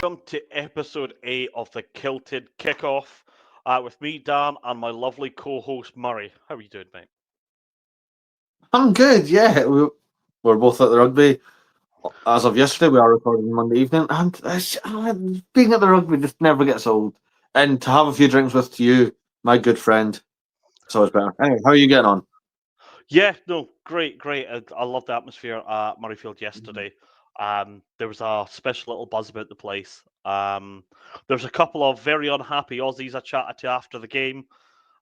Welcome to episode 8 of the Kilted Kickoff with me, Dan, and my lovely co host, Murray. How are you doing, mate? I'm good, yeah. We're both at the rugby. As of yesterday, we are recording Monday evening, and being at the rugby just never gets old. And to have a few drinks with you, my good friend, it's always better. Anyway, how are you getting on? Yeah, no, great. I loved the atmosphere at Murrayfield yesterday. There was a special little buzz about the place. There's a couple of very unhappy Aussies I chatted to after the game.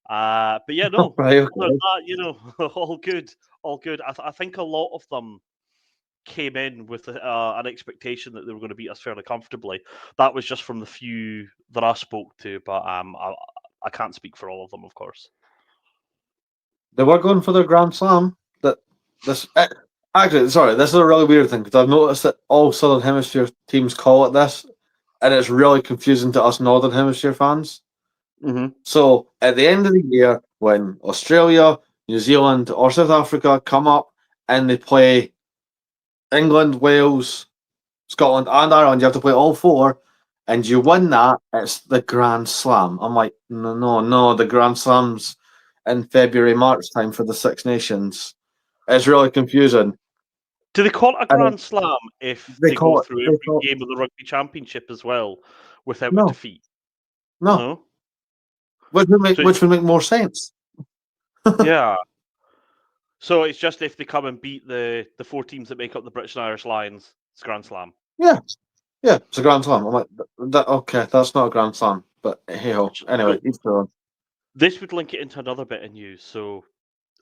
But yeah, no, Right, other than okay. that, all good, all good. I think a lot of them came in with an expectation that they were going to beat us fairly comfortably. That was just from the few that I spoke to, but I can't speak for all of them, of course. They were going for their Grand Slam. That this actually, sorry, this is a really weird thing because I've noticed that all Southern Hemisphere teams call it this, and it's really confusing to us Northern Hemisphere fans. Mm-hmm. So at the end of the year, when Australia, New Zealand, or South Africa come up and they play England, Wales, Scotland, and Ireland, you have to play all four, and you win that, it's the Grand Slam. I'm like, no, the Grand Slam's in February, March time for the Six Nations. It's really confusing. Do they call it a And Grand Slam if they they go call it, through they every call game of the Rugby Championship as well without a no, defeat? no, No. So which would make more sense. yeah. So it's just if they come and beat the four teams that make up the British and Irish Lions, it's Grand Slam. Yeah, yeah, it's a Grand Slam. I'm like, okay, that's not a Grand Slam, but hey ho. Anyway, So each their own. this would link it into another bit of news. So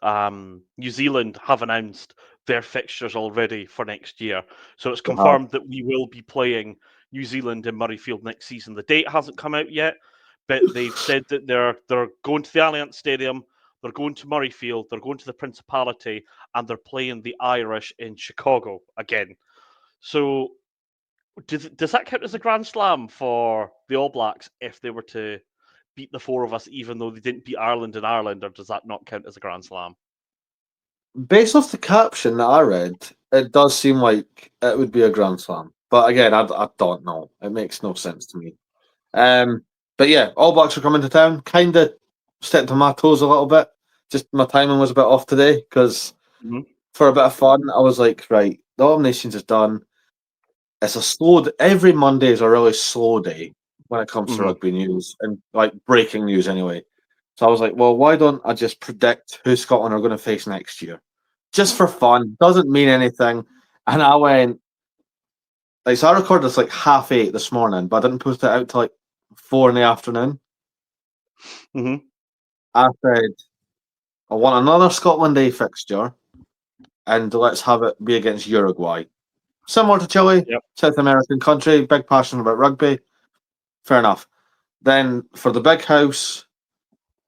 New Zealand have announced their fixtures already for next year. So it's They have. confirmed that we will be playing New Zealand in Murrayfield next season. The date hasn't come out yet, but they've said that they're going to the Allianz Stadium, they're going to Murrayfield, they're going to the Principality, and they're playing the Irish in Chicago again. So does that count as a Grand Slam for the All Blacks if they were to beat the four of us, even though they didn't beat Ireland in Ireland, or does that not count as a Grand Slam? Based off the caption that I read, it does seem like it would be a Grand Slam. But again, I don't know. It makes no sense to me. Um, but yeah, All Blacks are coming to town. Kind of stepped on my toes a little bit. Just my timing was a bit off today because Mhm. for a bit of fun, I was like, right, the All Nations is done. It's a every Monday is a really slow day when it comes to Mhm. rugby news and like breaking news anyway. So I was like, well, why don't I just predict who Scotland are going to face next year? Just for fun. Doesn't mean anything. And I went, like, so I recorded this like 8:30 this morning, but I didn't post it out till like 4 in the afternoon. Mhm. I said, I want another Scotland Day fixture and let's have it be against Uruguay. Similar to Chile, Yep. South American country, big passion about rugby. Fair enough. Then for the big house,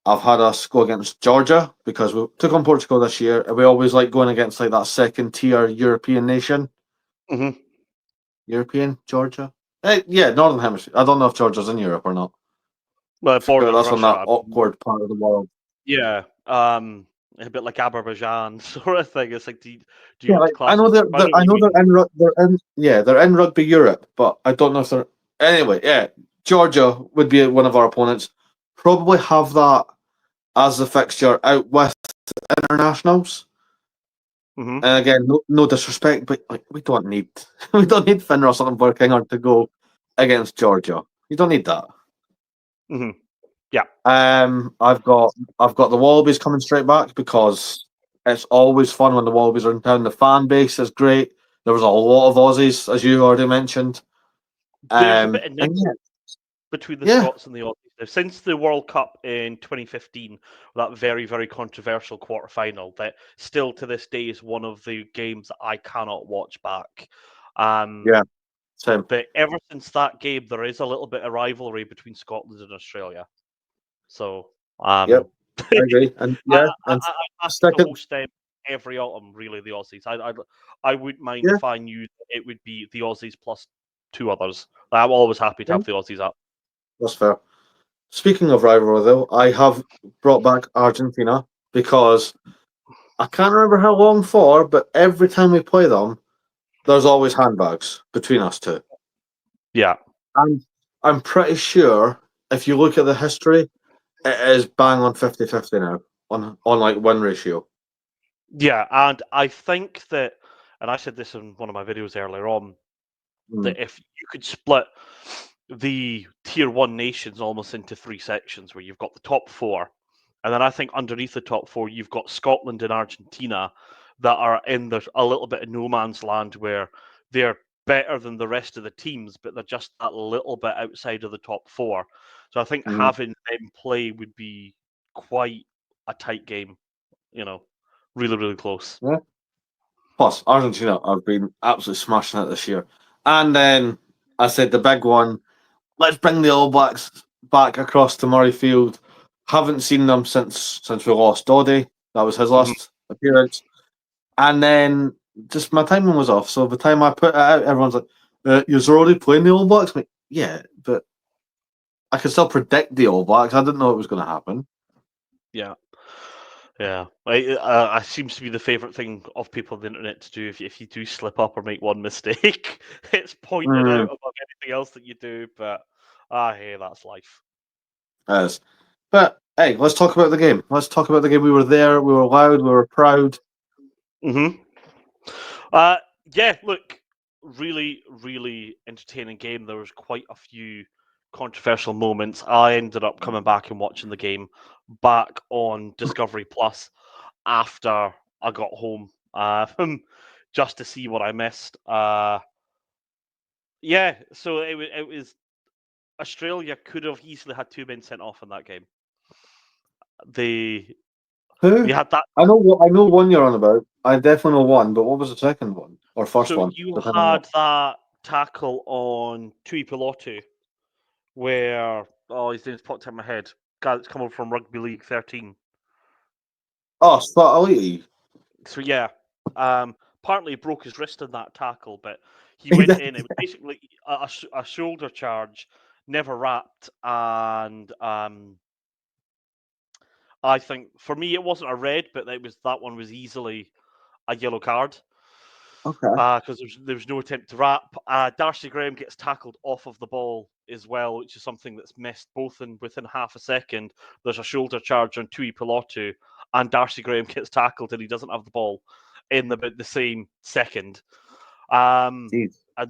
I've had us go against Georgia because we took on Portugal this year, and we always like going against like that second tier European nation. Mhm. European Georgia, yeah, Northern Hemisphere. I don't know if Georgia's in Europe or not. Well, it But borders that's on Russia. that awkward part of the world. Yeah. A bit like Azerbaijan sort of thing. It's like, do you Yeah, want to like I class know it? I know what I you know mean. they're in yeah they're in Rugby Europe, but I don't know if they're anyway. Yeah, Georgia would be one of our opponents. Probably have that as the fixture out with internationals. Mhm. And again, no disrespect, but like we don't need we don't need Finn Russell and Burkington to go against Georgia. You don't need that. Mhm. Yeah. I've got the Wallabies coming straight back because it's always fun when the Wallabies are in town. The fan base is great. There was a lot of Aussies, as you already mentioned. There's a bit of And niggles between the yeah, Scots and the Aussies now. Since the World Cup in 2015, that very controversial quarter final, that still to this day is one of the games that I cannot watch back. Um, yeah, same. but ever since that game, there is a little bit of rivalry between Scotland and Australia. So Yep, um, I agree. And I, yeah, I, and I, I'm happy stick to it. host them every autumn. Really, the Aussies. I wouldn't mind Yeah, if I knew that it would be the Aussies plus two others. I'm always happy to yeah, have the Aussies up. that's fair. Speaking of rivalry, though, I have brought back Argentina because I can't remember how long for, but every time we play them, there's always handbags between us two. Yeah. And I'm pretty sure if you look at the history, it is bang on 50-50 now on like win ratio. Yeah, and I think that, and I said this in one of my videos earlier on, that if you could split the tier 1 nations almost into 3 sections, where you've got the top 4, and then I think underneath the top 4 you've got Scotland and Argentina that are in a little bit of no man's land, where they're better than the rest of the teams, but they're just that little bit outside of the top 4. So I think having them play would be quite a tight game, really, really close. Yeah. Plus, Argentina have been absolutely smashing it this year. And then I said the big one, let's bring the All Blacks back across to Murrayfield. Haven't seen them since we lost Doddy. That was his last appearance. And then just my timing was off. So by the time I put it out, everyone's like, you're already playing the All Blacks? I'm like, yeah, but I could still predict the All Blacks. I didn't know it was going to happen. Yeah. Yeah, it seems to be the favourite thing of people on the internet to do. If you do slip up or make one mistake, it's pointed out above anything else that you do. But hey, that's life. Yes. But hey, let's talk about the game. Let's talk about the game. We were there. We were loud. We were proud. Yeah. Look, really, really entertaining game. There was quite a few controversial moments. I ended up coming back and watching the game back on Discovery Plus after I got home, just to see what I missed. Yeah, so it was Australia could have easily had 2 men sent off in that game. Who? You had that. I know one you're on about. I definitely know one, but what was the second one or first one? You had that tackle on Tui Pilotu, where his name's popped in my head. Guy that's coming from Rugby League 13. Oh, Spatoliti. So yeah, partly broke his wrist in that tackle, but he went in. It was basically a shoulder charge, never wrapped, and I think for me it wasn't a red, but that one was easily a yellow card. Okay. Because there was no attempt to wrap. Darcy Graham gets tackled off of the ball as well, which is something that's missed within half a second. There's a shoulder charge on Tui Pilotu, and Darcy Graham gets tackled, and he doesn't have the ball in the same second. And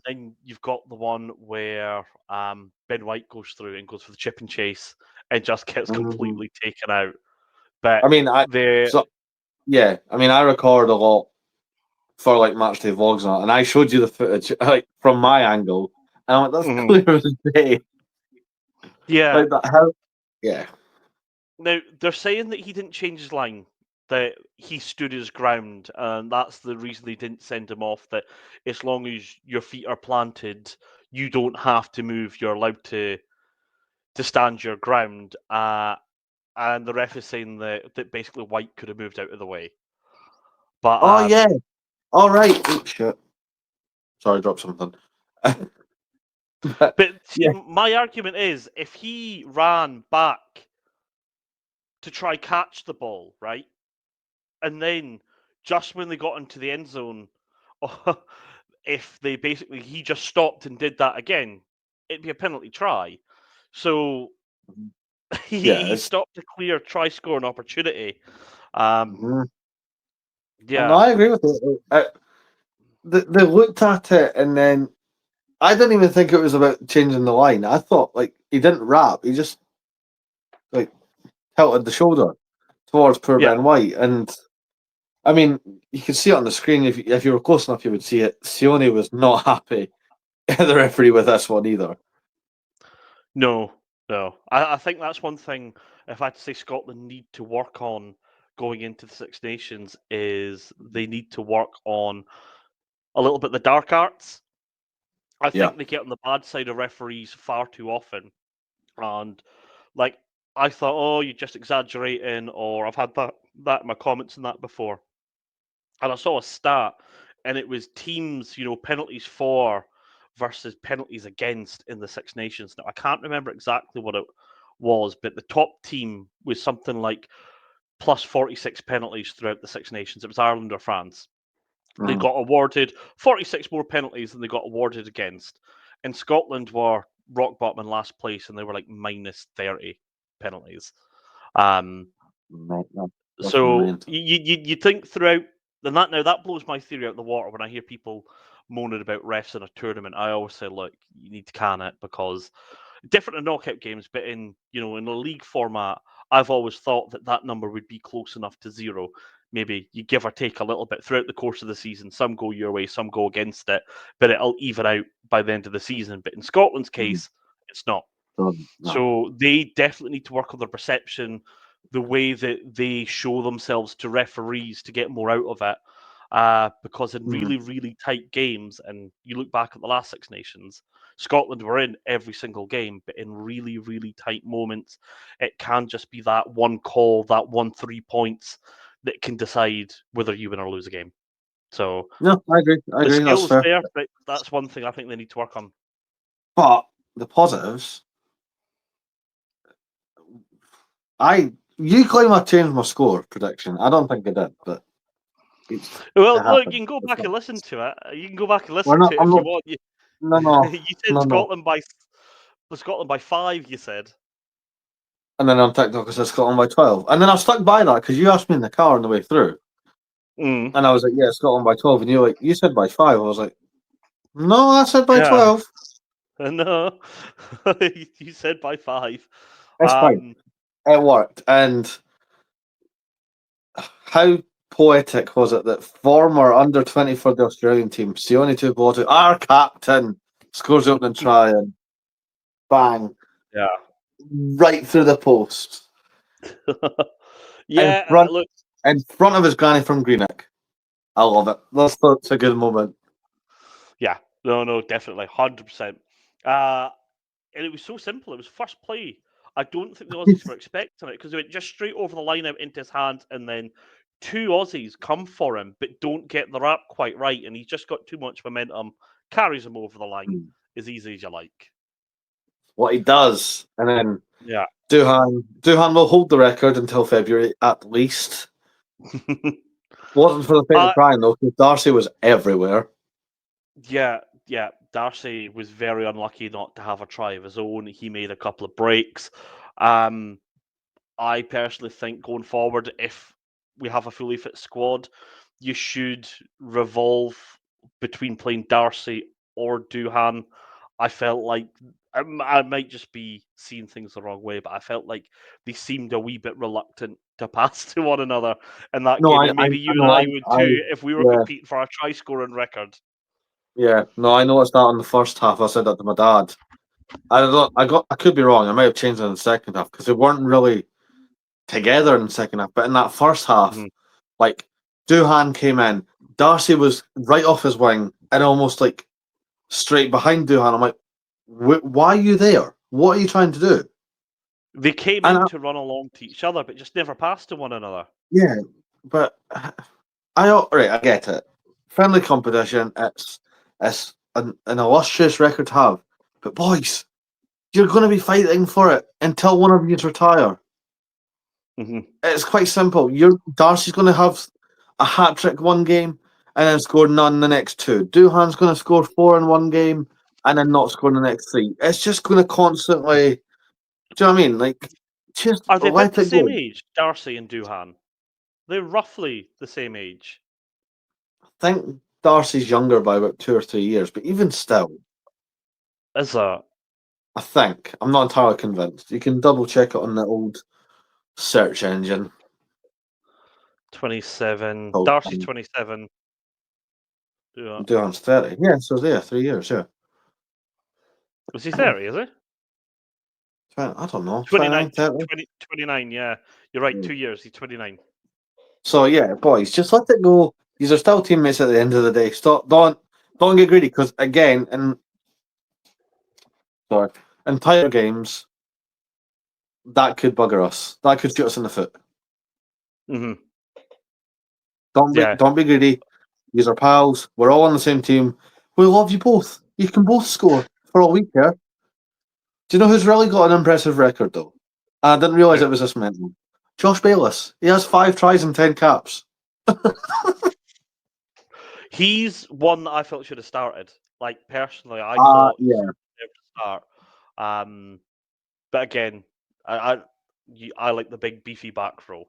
then you've got the one where Ben White goes through and goes for the chip and chase and just gets completely taken out. But I mean, I record a lot for like matchday vlogs and I showed you the footage like from my angle, and I'm like, that's clear as day. Yeah. Like that, how? Yeah. Now they're saying that he didn't change his line, that he stood his ground, and that's the reason they didn't send him off. That as long as your feet are planted, you don't have to move. You're allowed to stand your ground. And the ref is saying that basically White could have moved out of the way. But yeah. All right. Oh, shit. Sorry, I dropped something. but see, my argument is, if he ran back to try catch the ball, right, and then just when they got into the end zone, if he just stopped and did that again, it'd be a penalty try. So he stopped a clear try scoring opportunity. Yeah, no, I agree with it. They looked at it, and then I didn't even think it was about changing the line. I thought like he didn't wrap; he just like tilted the shoulder towards poor Ben White, and I mean, you could see it on the screen. If you were close enough, you would see it. Sione was not happy, the referee, with this one either. No. I think that's one thing, if I had to say Scotland need to work on going into the Six Nations, is they need to work on a little bit the dark arts. I think they get on the bad side of referees far too often. And like, I thought, oh, you're just exaggerating, or I've had that in my comments and that before. And I saw a stat, and it was teams, penalties for versus penalties against in the Six Nations. Now, I can't remember exactly what it was, but the top team was something like plus 46 penalties throughout the Six Nations. It was Ireland or France. They got awarded 46 more penalties than they got awarded against. And Scotland were rock bottom in last place, and they were like minus 30 penalties. So you think throughout, and that blows my theory out the water when I hear people moaning about refs in a tournament. I always say, look, you need to can it, because different in knockout games, but in a league format, I've always thought that number would be close enough to zero. Maybe you give or take a little bit throughout the course of the season. Some go your way, some go against it, but it'll even out by the end of the season. But in Scotland's case, it's not. No. So they definitely need to work on their perception, the way that they show themselves to referees to get more out of it. Because in really, really tight games, and you look back at the last Six Nations, Scotland were in every single game, but in really, really tight moments, it can just be that one call, that 1-3 points that can decide whether you win or lose a game. So no, I agree. the skill's That's fair. there, but that's one thing I think they need to work on. But the positives, you claim I changed my score prediction. I don't think I did, but look, you can go back and listen to it. You can go back and listen to it if you want. No. You said Scotland by 5. You said, and then on TikTok I said Scotland by 12, and then I stuck by that because you asked me in the car on the way through, and I was like, "Yeah, Scotland by 12," and you said by 5. I was like, "No, I said by 12." No, you said by 5. That's fine. It worked, and how poetic was it that former under-20 for the Australian team, Sione Tuipulotu, our captain, scores the opening try and bang, right through the post. Yeah, in front of his granny from Greenock. I love it. That's a good moment. Yeah, no, definitely, 100%. And it was so simple. It was first play. I don't think the Aussies were expecting it, because they went just straight over the line out into his hands, and then 2 Aussies come for him, but don't get the wrap quite right, and he's just got too much momentum, carries him over the line as easy as you like. What he does, and then yeah, Duhan will hold the record until February at least. Wasn't for the paper crying though, because Darcy was everywhere. Yeah, Darcy was very unlucky not to have a try of his own. He made a couple of breaks. I personally think going forward, if we have a fully fit squad, you should revolve between playing Darcy or Duhan. I felt like I might just be seeing things the wrong way, but I felt like they seemed a wee bit reluctant to pass to one another in that game. And maybe you and I would too, if we were competing for a try scoring record. Yeah, no, I noticed that in the first half. I said that to my dad. I could be wrong. I might have changed it in the second half because they weren't really together in the second half. But in that first half, like Duhan came in, Darcy was right off his wing and almost like straight behind Duhan. I'm like, why are you there? What are you trying to do? They came in to run along to each other, but just never passed to one another. Yeah, but I get it. Friendly competition. It's an illustrious record to have. But boys, you're going to be fighting for it until one of you retire. It's quite simple. Darcy's going to have a hat trick one game and then score none the next 2. Duhan's going to score 4 in one game and then not score in the next 3. It's just going to constantly. Do you know what I mean? Like, just are they let the it same go. age, Darcy and Duhan? They're roughly the same age. I think Darcy's younger by about 2 or 3 years, but even still. Is that? I think. I'm not entirely convinced. You can double check it on the old search engine. 27. Darcy's 27. Duhan's 30. Yeah, so yeah, 3 years, yeah. Was he 30, is he? I don't know. 29, 29, yeah. You're right, 2 years. He's 29. So yeah, boys, just let it go. These are still teammates at the end of the day. Don't get greedy, because again, in tighter games, that could bugger us. That could shoot us in the foot. Don't be greedy. These are pals. We're all on the same team. We love you both. You can both score for a week here. Do you know who's really got an impressive record though? I didn't realise it was this mental. Josh Bayliss. He has 5 tries and 10 caps. He's one that I felt should have started. Like, personally, I thought yeah. he should start. But again, I like the big beefy back row,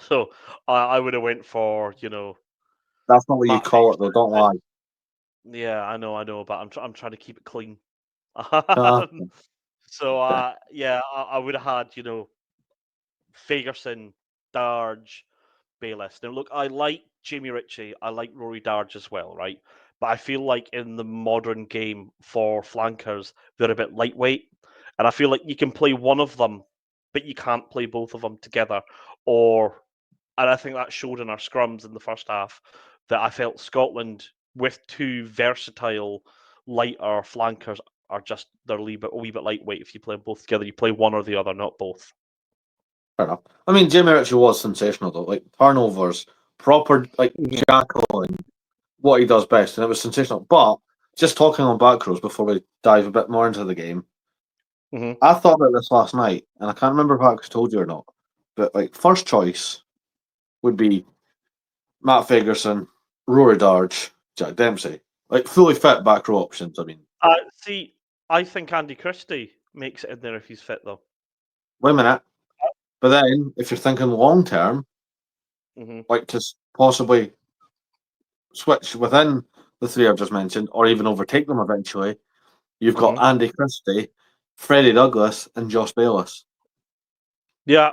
so I would have went for That's not what you Matt call it, though. Don't Fagerson. lie. Yeah, I know, but I'm trying to keep it clean. Uh, So yeah, I would have had Fagerson, Darge, Bayless. Now look, I like Jamie Ritchie, I like Rory Darge as well, right? But I feel like in the modern game for flankers, they're a bit lightweight, and I feel like you can play one of them, but you can't play both of them together. And I think that showed in our scrums in the first half that I felt Scotland with two versatile, lighter flankers are just they're a wee bit lightweight. If you play them both together, you play one or the other, not both. fair enough. I mean, Jamie Ritchie was sensational, though. Like, turnovers, proper, like, Mhm. jackling, what he does best, and it was sensational. But just talking on back rows before we dive a bit more into the game, Mhm. I thought about this last night, and I can't remember if I actually told you or not, but, like, first choice would be Matt Fagerson, Rory Darge, Jack Dempsey. Like, fully fit back row options, I mean. See, I think Andy Christie makes it in there if he's fit, though. Wait a minute. But then, if you're thinking long term, Mhm. like to possibly switch within the three I've just mentioned, or even overtake them eventually, you've got Mhm. Andy Christie, Freddie Douglas, and Josh Bayless. Yeah.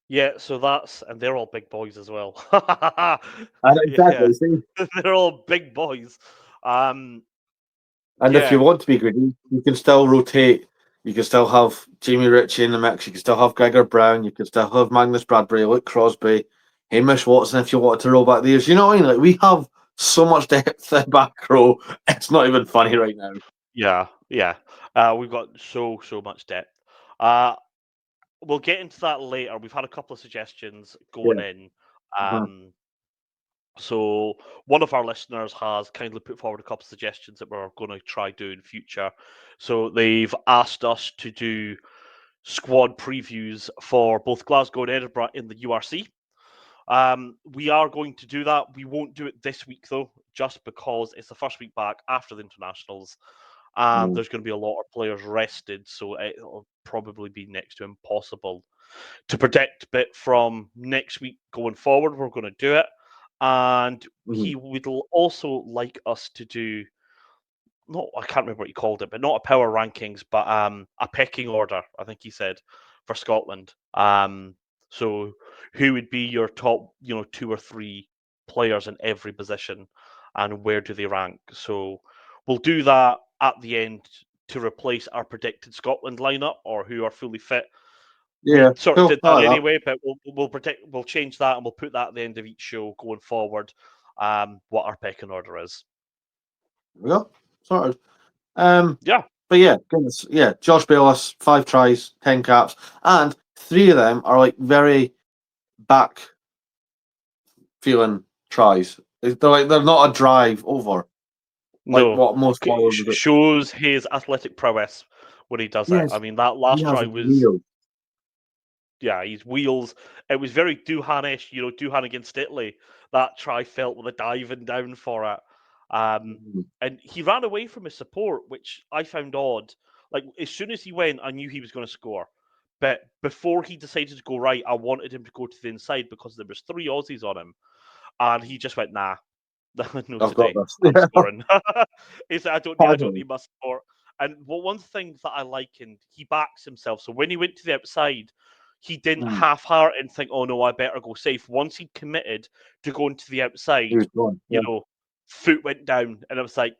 Yeah, so and they're all big boys as well. And Yeah, exactly, see. they're all big boys. Um, And if you yeah, want to be greedy, you can still rotate. You can still have Jamie Ritchie in the mix. You can still have Gregor Brown. You can still have Magnus Bradbury, Luke Crosby, Hamish Watson if you wanted to roll back the years. You know what I mean? Like, we have so much depth in back row. It's not even funny right now. yeah. We've got so much depth. Uh, we'll get into that later. We've had a couple of suggestions going Yeah. in. Mhm. Um, so one of our listeners has kindly put forward a couple of suggestions that we're going to try do in future. So they've asked us to do squad previews for both Glasgow and Edinburgh in the URC. We are going to do that. We won't do it this week though, just because it's the first week back after the internationals, and Mm. there's going to be a lot of players rested, so it'll probably be next to impossible to predict. But from next week going forward, we're going to do it, and Mhm. he would also like us to do. No, I can't remember what he called it, but not a power rankings, but a pecking order. I think he said for Scotland. So who would be your top, two or three players in every position, and where do they rank? So we'll do that at the end to replace our predicted Scotland lineup or who are fully fit. We Yeah, sort of cool. did I that like that. anyway, but we'll change that and we'll put that at the end of each show going forward. What our pecking order is. There we go. Sorted. Um, Yeah. but yeah, goodness, yeah, Josh Bayless, 5 tries, 10 caps, and 3 of them are like very back feeling tries. They're not a drive over like No, what most forwards would do. shows his athletic prowess when he does it. I Yes, mean, that he last has try was, wheels. yeah, his wheels. It was very Duhan-ish, Duhan against Italy. That try felt with a diving down for it. Mhm. And he ran away from his support, which I found odd. Like, as soon as he went, I knew he was going to score. But before he decided to go right, I wanted him to go to the inside because there was 3 Aussies on him. And he just went, nah, no, I've got today this. I'm Yeah, scoring. He said, I don't finally. need my support. And one thing that I like, and he backs himself. So when he went to the outside, he didn't Mm, half-heart and think, "Oh no, I better go safe." Once he committed to going to the he outside, was going. you Yeah. know, foot went down, and it was like,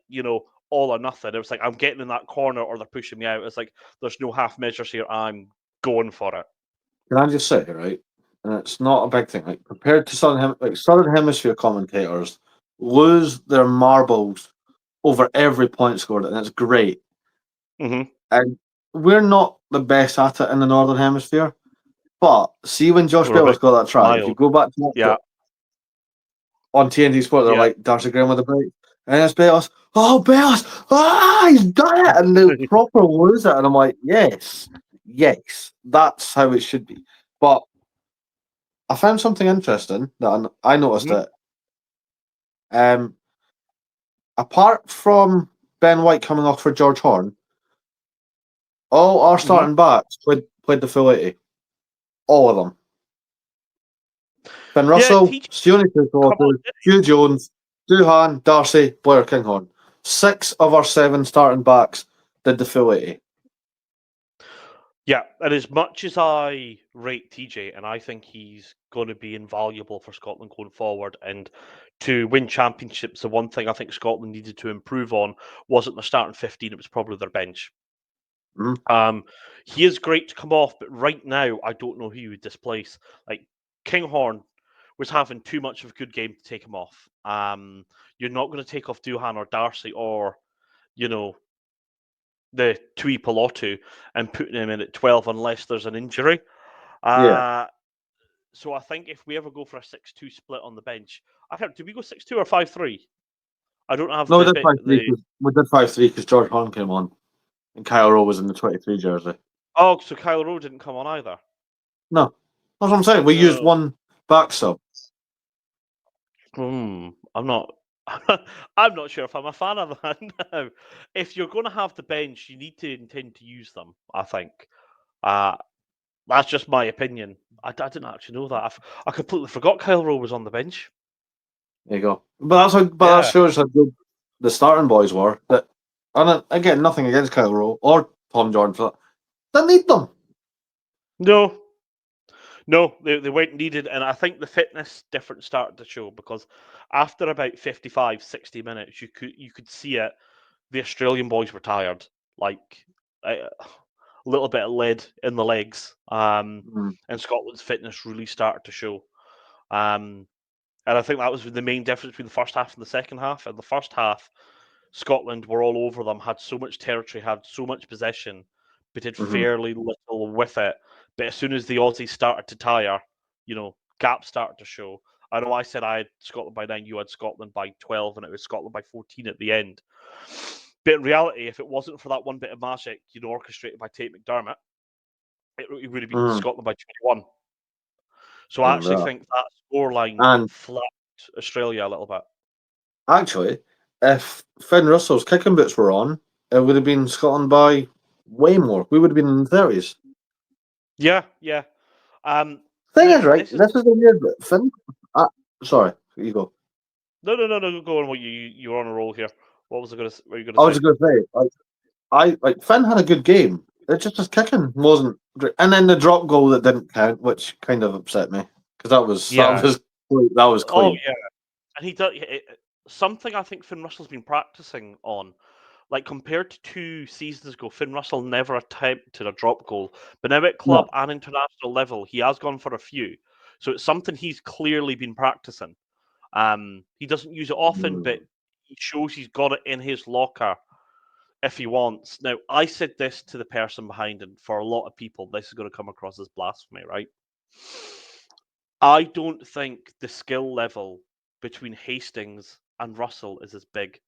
all or nothing. It was like I'm getting in that corner, or they're pushing me out. It's like there's no half measures here. I'm going for it. Can I just say, right? And it's not a big thing. Like compared to Southern Hemisphere commentators lose their marbles over every point scored, and it's great. Hmm. And we're not the best at it in the Northern Hemisphere. But see when Josh We're a Bayless bit got that try, if you mild. go back to watch Yeah, it on TNT Sport, they're yeah. like Darcy Graham with a break. And it's Bayless. Oh, Bayless! Ah, he's done it! And they proper lose it. And I'm like, yes, that's how it should be. But I found something interesting that I noticed Mhm. it. Um, apart from Ben White coming off for George Horn, All our starting backs played the full 80. All of them. Finn Russell, Sione Tuipulotu, Hugh Jones, Duhan, Darcy, Blair Kinghorn. 6 of our 7 starting backs did the full 80. Yeah, and as much as I rate TJ, and I think he's going to be invaluable for Scotland going forward, and to win championships, the one thing I think Scotland needed to improve on wasn't their starting 15, it was probably their bench. He is great to come off, but right now, I don't know who you would displace. Like, Kinghorn was having too much of a good game to take him off. You're not going to take off Duhan or Darcy or, the Tuipulotu and putting him in at 12 unless there's an injury. So I think if we ever go for a 6-2 split on the bench, did we go 6-2 or 5-3? I don't have we did 5-3 because George Horn came on and Kyle Rowe was in the 23 jersey. Oh, so Kyle Rowe didn't come on either? No. That's what I'm saying. We used one back sub. I'm not sure if I'm a fan of that now. If you're going to have the bench, you need to intend to use them, I think. That's just my opinion. I didn't actually know that. I completely forgot Kyle Rowe was on the bench. There you go. But that shows how good the starting boys were. And again, nothing against Kyle Rowe or Tom Jordan for that. Didn't need them. No, they weren't needed, and I think the fitness difference started to show because after about 55, 60 minutes, you could see it. The Australian boys were tired, like a little bit of lead in the legs, and Scotland's fitness really started to show. And I think that was the main difference between the first half and the second half. In the first half, Scotland were all over them, had so much territory, had so much possession, but did fairly little with it. But as soon as the Aussies started to tire, gaps started to show. I know I said I had Scotland by 9, you had Scotland by 12, and it was Scotland by 14 at the end. But in reality, if it wasn't for that one bit of magic, orchestrated by Tate McDermott, it would have been Scotland by 21. So I actually think that scoreline flapped Australia a little bit. Actually, if Finn Russell's kicking boots were on, it would have been Scotland by way more. We would have been in the 30s. Yeah. Thing is, right? This is the weird bit. Finn. Sorry, you go. No. Go on. You were on a roll here. What was I going to say? I was going to say, Finn had a good game. It's just his kicking wasn't great, and then the drop goal that didn't count, which kind of upset me because that was clean. Oh yeah, and he does something I think Finn Russell's been practicing on. Like compared to 2 seasons ago, Finn Russell never attempted a drop goal, but now at club and international level, he has gone for a few. So it's something he's clearly been practicing. He doesn't use it often, but he shows he's got it in his locker if he wants. Now, I said this to the person behind him. For a lot of people, this is going to come across as blasphemy, right? I don't think the skill level between Hastings and Russell is as big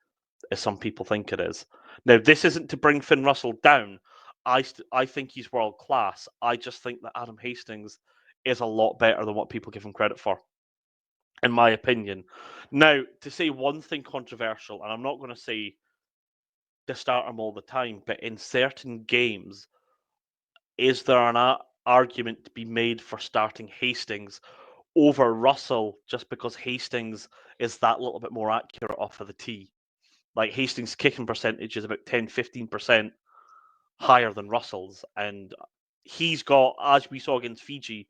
as some people think it is. Now, this isn't to bring Finn Russell down. I think he's world class. I just think that Adam Hastings is a lot better than what people give him credit for, in my opinion. Now, to say one thing controversial, and I'm not going to say to start him all the time, but in certain games, is there an argument to be made for starting Hastings over Russell just because Hastings is that little bit more accurate off of the tee? Like Hastings' kicking percentage is about 10-15% higher than Russell's, and he's got, as we saw against Fiji,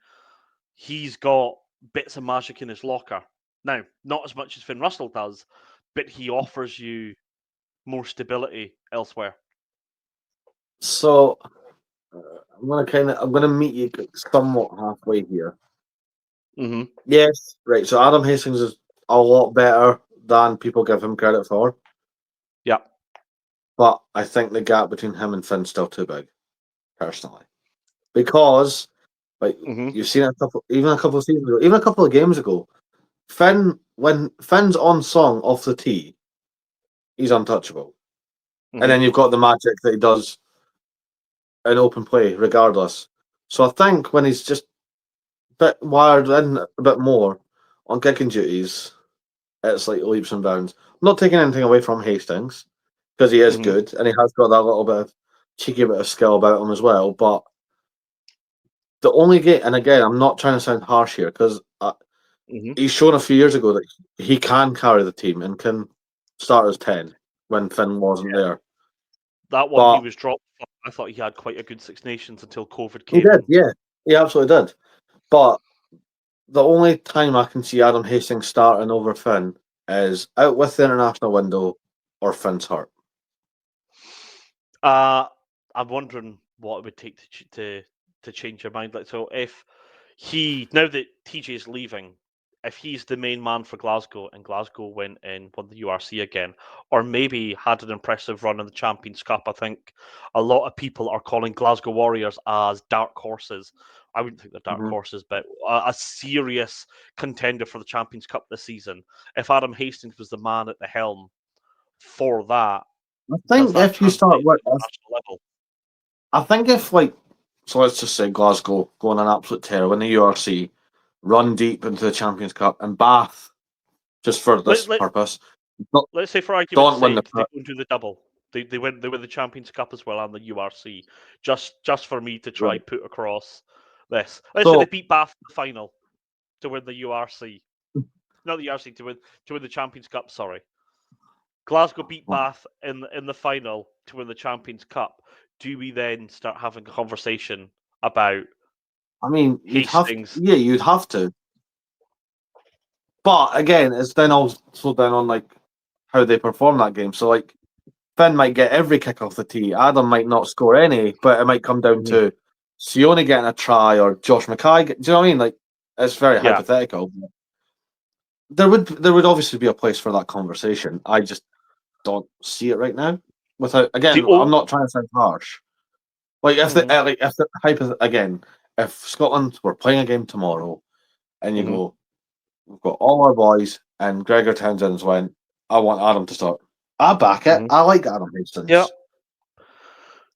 he's got bits of magic in his locker. Now, not as much as Finn Russell does, but he offers you more stability elsewhere. So I'm gonna meet you somewhat halfway here. Yes, right. So Adam Hastings is a lot better than people give him credit for. Yeah. But I think the gap between him and Finn's still too big, personally. Because you've seen it a couple of seasons ago, even a couple of games ago, when Finn's on song off the tee, he's untouchable. And then you've got the magic that he does in open play, regardless. So I think when he's just a bit wired in a bit more on kicking duties, it's like leaps and bounds. I'm not taking anything away from Hastings because he is good and he has got that little bit of cheeky bit of skill about him as well. But the only game, and again, I'm not trying to sound harsh here because Mhm. he's shown a few years ago that he can carry the team and can start as 10 when Finn wasn't there. That one he But was dropped. I thought he had quite a good Six Nations until COVID he came did, in. yeah, he absolutely did. But the only time I can see Adam Hastings starting over Finn is out with the international window or Finn's hurt. I'm wondering what it would take to change your mind. Like, so if now that TJ is leaving, if he's the main man for Glasgow and Glasgow went and won the URC again, or maybe had an impressive run in the Champions Cup, I think a lot of people are calling Glasgow Warriors as dark horses. I wouldn't think they're dark horses, but a serious contender for the Champions Cup this season. If Adam Hastings was the man at the helm for that, I think that if you start translate with, to the national level? I think if so let's just say Glasgow go on an absolute tear, win the URC, run deep into the Champions Cup, and Bath, just for this purpose, Let's say for argument's don't win sake, the. they go and do the double. They win the Champions Cup as well and the URC. Just for me to try Right. put across this. Let's say So they beat Bath in the final to win the URC. Not the URC to win the Champions Cup, sorry. Glasgow beat Bath in the final to win the Champions Cup. Do we then start having a conversation about I mean, Hastings? you'd have to. But again, it's then also down on how they perform that game. So Finn might get every kick off the tee. Adam might not score any, but it might come down to Sione getting a try or Josh Mackay. Do you know what I mean? Like, it's very hypothetical. There would obviously be a place for that conversation. I just don't see it right now. I'm not trying to sound harsh. Like if Scotland were playing a game tomorrow, and you go, we've got all our boys, and Gregor Townsend's went, I want Adam to start. I back it. I like Adam Hastings. Yeah.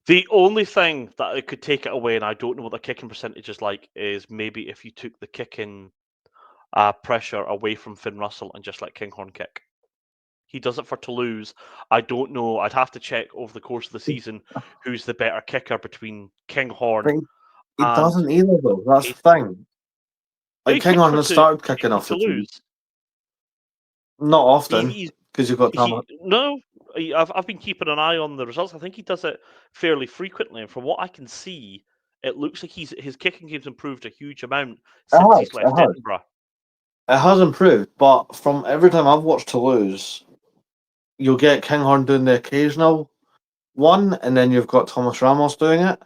The only thing that it could take it away, and I don't know what the kicking percentage is like, is maybe if you took the kicking pressure away from Finn Russell and just let Kinghorn kick. He does it for Toulouse. I don't know. I'd have to check over the course of the season who's the better kicker between Kinghorn. He doesn't either, though. That's the thing. Like Kinghorn has started kicking off the Toulouse. Not often, because you've got Tom. No, I've been keeping an eye on the results. I think he does it fairly frequently, and from what I can see, it looks like his kicking game's improved a huge amount since he's left Edinburgh. It has improved, but from every time I've watched Toulouse, you'll get Kinghorn doing the occasional one, and then you've got Thomas Ramos doing it.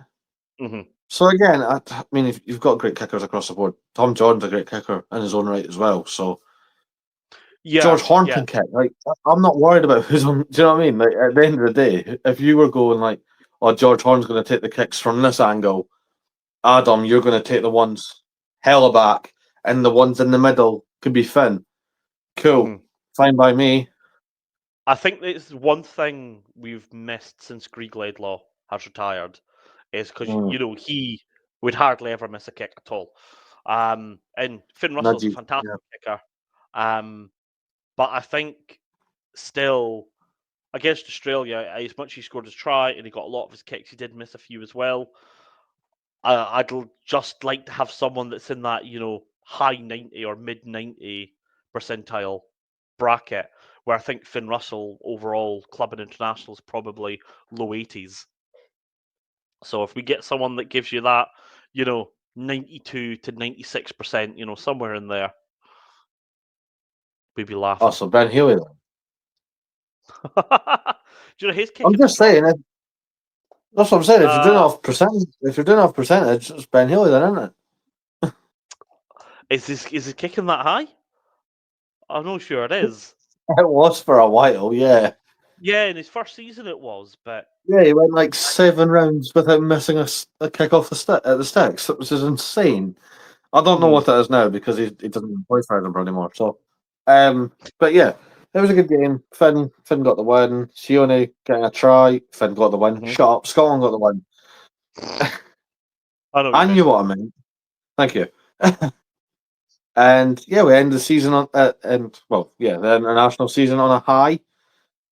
So again, I mean, if you've got great kickers across the board, Tom Jordan's a great kicker in his own right as well. So George Horn can kick. Like, I'm not worried about who's on. Do you know what I mean? Like, at the end of the day, if you were going like, "Oh, George Horn's going to take the kicks from this angle," Adam, you're going to take the ones hella back, and the ones in the middle could be Finn. Cool, fine by me. I think it's one thing we've missed since Greig Laidlaw has retired is because he would hardly ever miss a kick at all. And Finn Russell's a fantastic kicker. But I think still against Australia, as much as he scored his try and he got a lot of his kicks, he did miss a few as well. I'd just like to have someone that's in that, high 90 or mid 90 percentile bracket, where I think Finn Russell overall club and international is probably low 80s. So if we get someone that gives you that, 92 to 96%, somewhere in there, we'd be laughing. Oh, so Ben Healy then. Do you know his kicking? I'm just saying. That's what I'm saying. If you're doing off percentage, it's Ben Healy then, isn't it? Is his kicking that high? I'm not sure it is. It was for a while, yeah. Yeah, in his first season it was, but yeah, he went like 7 rounds without missing a kick off at the sticks, which is insane. I don't know what that is now because he doesn't play for Edinburgh anymore. So, but yeah, it was a good game. Finn got the win. Sione getting a try. Finn got the win. Shut up. Scotland got the win. I knew what I meant. Thank you. And yeah, we end the season the international season on a high.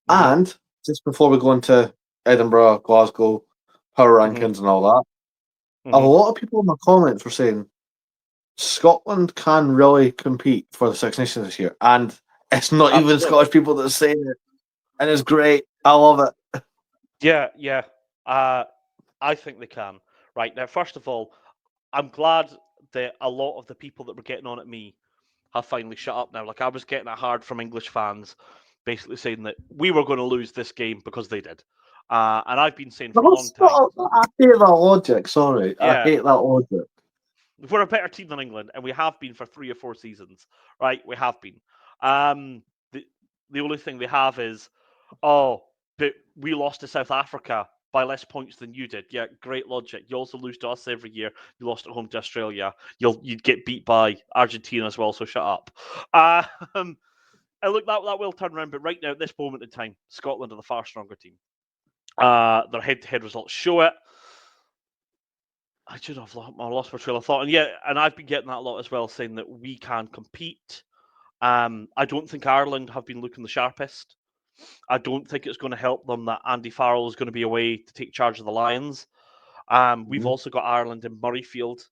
And just before we go into Edinburgh, Glasgow, power Mhm. rankings and all that. A Mhm. lot of people in the comments were saying Scotland can really compete for the Six Nations this year, and it's not even Absolutely. Scottish people that are saying it, and it's great. I love it. Yeah, yeah. I think they can. Right now, first of all, I'm glad that a lot of the people that were getting on at me have finally shut up now. Like I was getting it hard from English fans, basically saying that we were going to lose this game because they did. And I've been saying for a long time, I hate that logic. Sorry, I yeah, hate that logic. we're a better team than England, and we have been for 3 or 4 seasons, right? We have been. Um, the only thing they have is, oh, but we lost to South Africa by less points than you did. Yeah, great logic. You also lose to us every year. You lost at home to Australia. You'd get beat by Argentina as well. So shut up. Um, and look, that will turn around. But right now, at this moment in time, Scotland are the far stronger team. Their head-to-head results show it. I should have lost my trail of thought, and yeah, and I've been getting that a lot as well, saying that we can compete. I don't think Ireland have been looking the sharpest. I don't think it's going to help them that Andy Farrell is going to be away to take charge of the Lions. We've Mhm. also got Ireland in Murrayfield.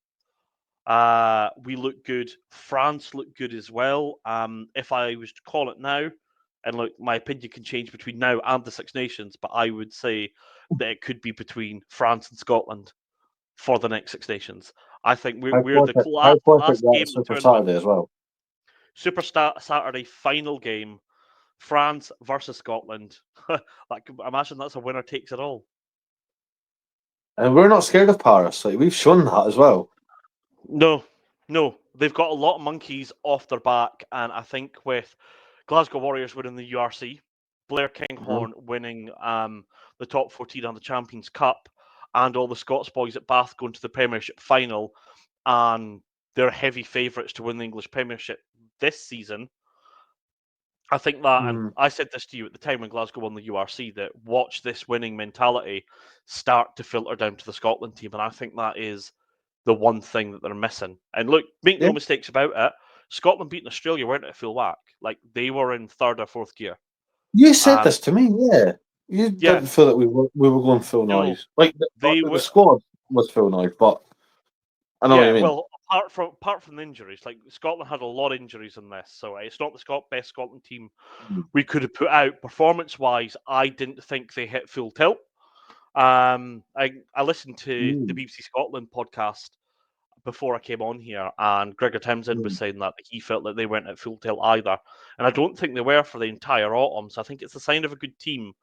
We look good. France look good as well. If I was to call it now, and look, my opinion can change between now and the Six Nations, but I would say that it could be between France and Scotland for the next Six Nations. I think we're the How close it last got game of the Super tournament. Saturday as well. Saturday final game, France versus Scotland. Imagine that's a winner takes it all. And we're not scared of Paris. Like we've shown that as well. No, no, they've got a lot of monkeys off their back, and I think with Glasgow Warriors winning the URC, Blair Kinghorn winning the top 14 on the Champions Cup, and all the Scots boys at Bath going to the Premiership final, and they're heavy favourites to win the English Premiership this season. I think that, and Mm. I said this to you at the time when Glasgow won the URC, that watch this winning mentality start to filter down to the Scotland team, and I think that is the one thing that they're missing. And look, make Yeah. no mistakes about it, Scotland beating Australia weren't at full whack. Like they were in third or fourth gear. You said Um, this to me, yeah. You yeah, didn't feel that we were going full no, noise. Like they the were. squad was full noise, but I know what Yeah, you mean. well, apart from the injuries, like Scotland had a lot of injuries in this, so it's not the best Scotland team we could have put out. Performance wise, I didn't think they hit full tilt. I listened to the Mm. BBC Scotland podcast before I came on here, and Gregor Townsend was Mm. saying that he felt that they weren't at full tilt either, and I don't think they were for the entire autumn. So I think it's a sign of a good team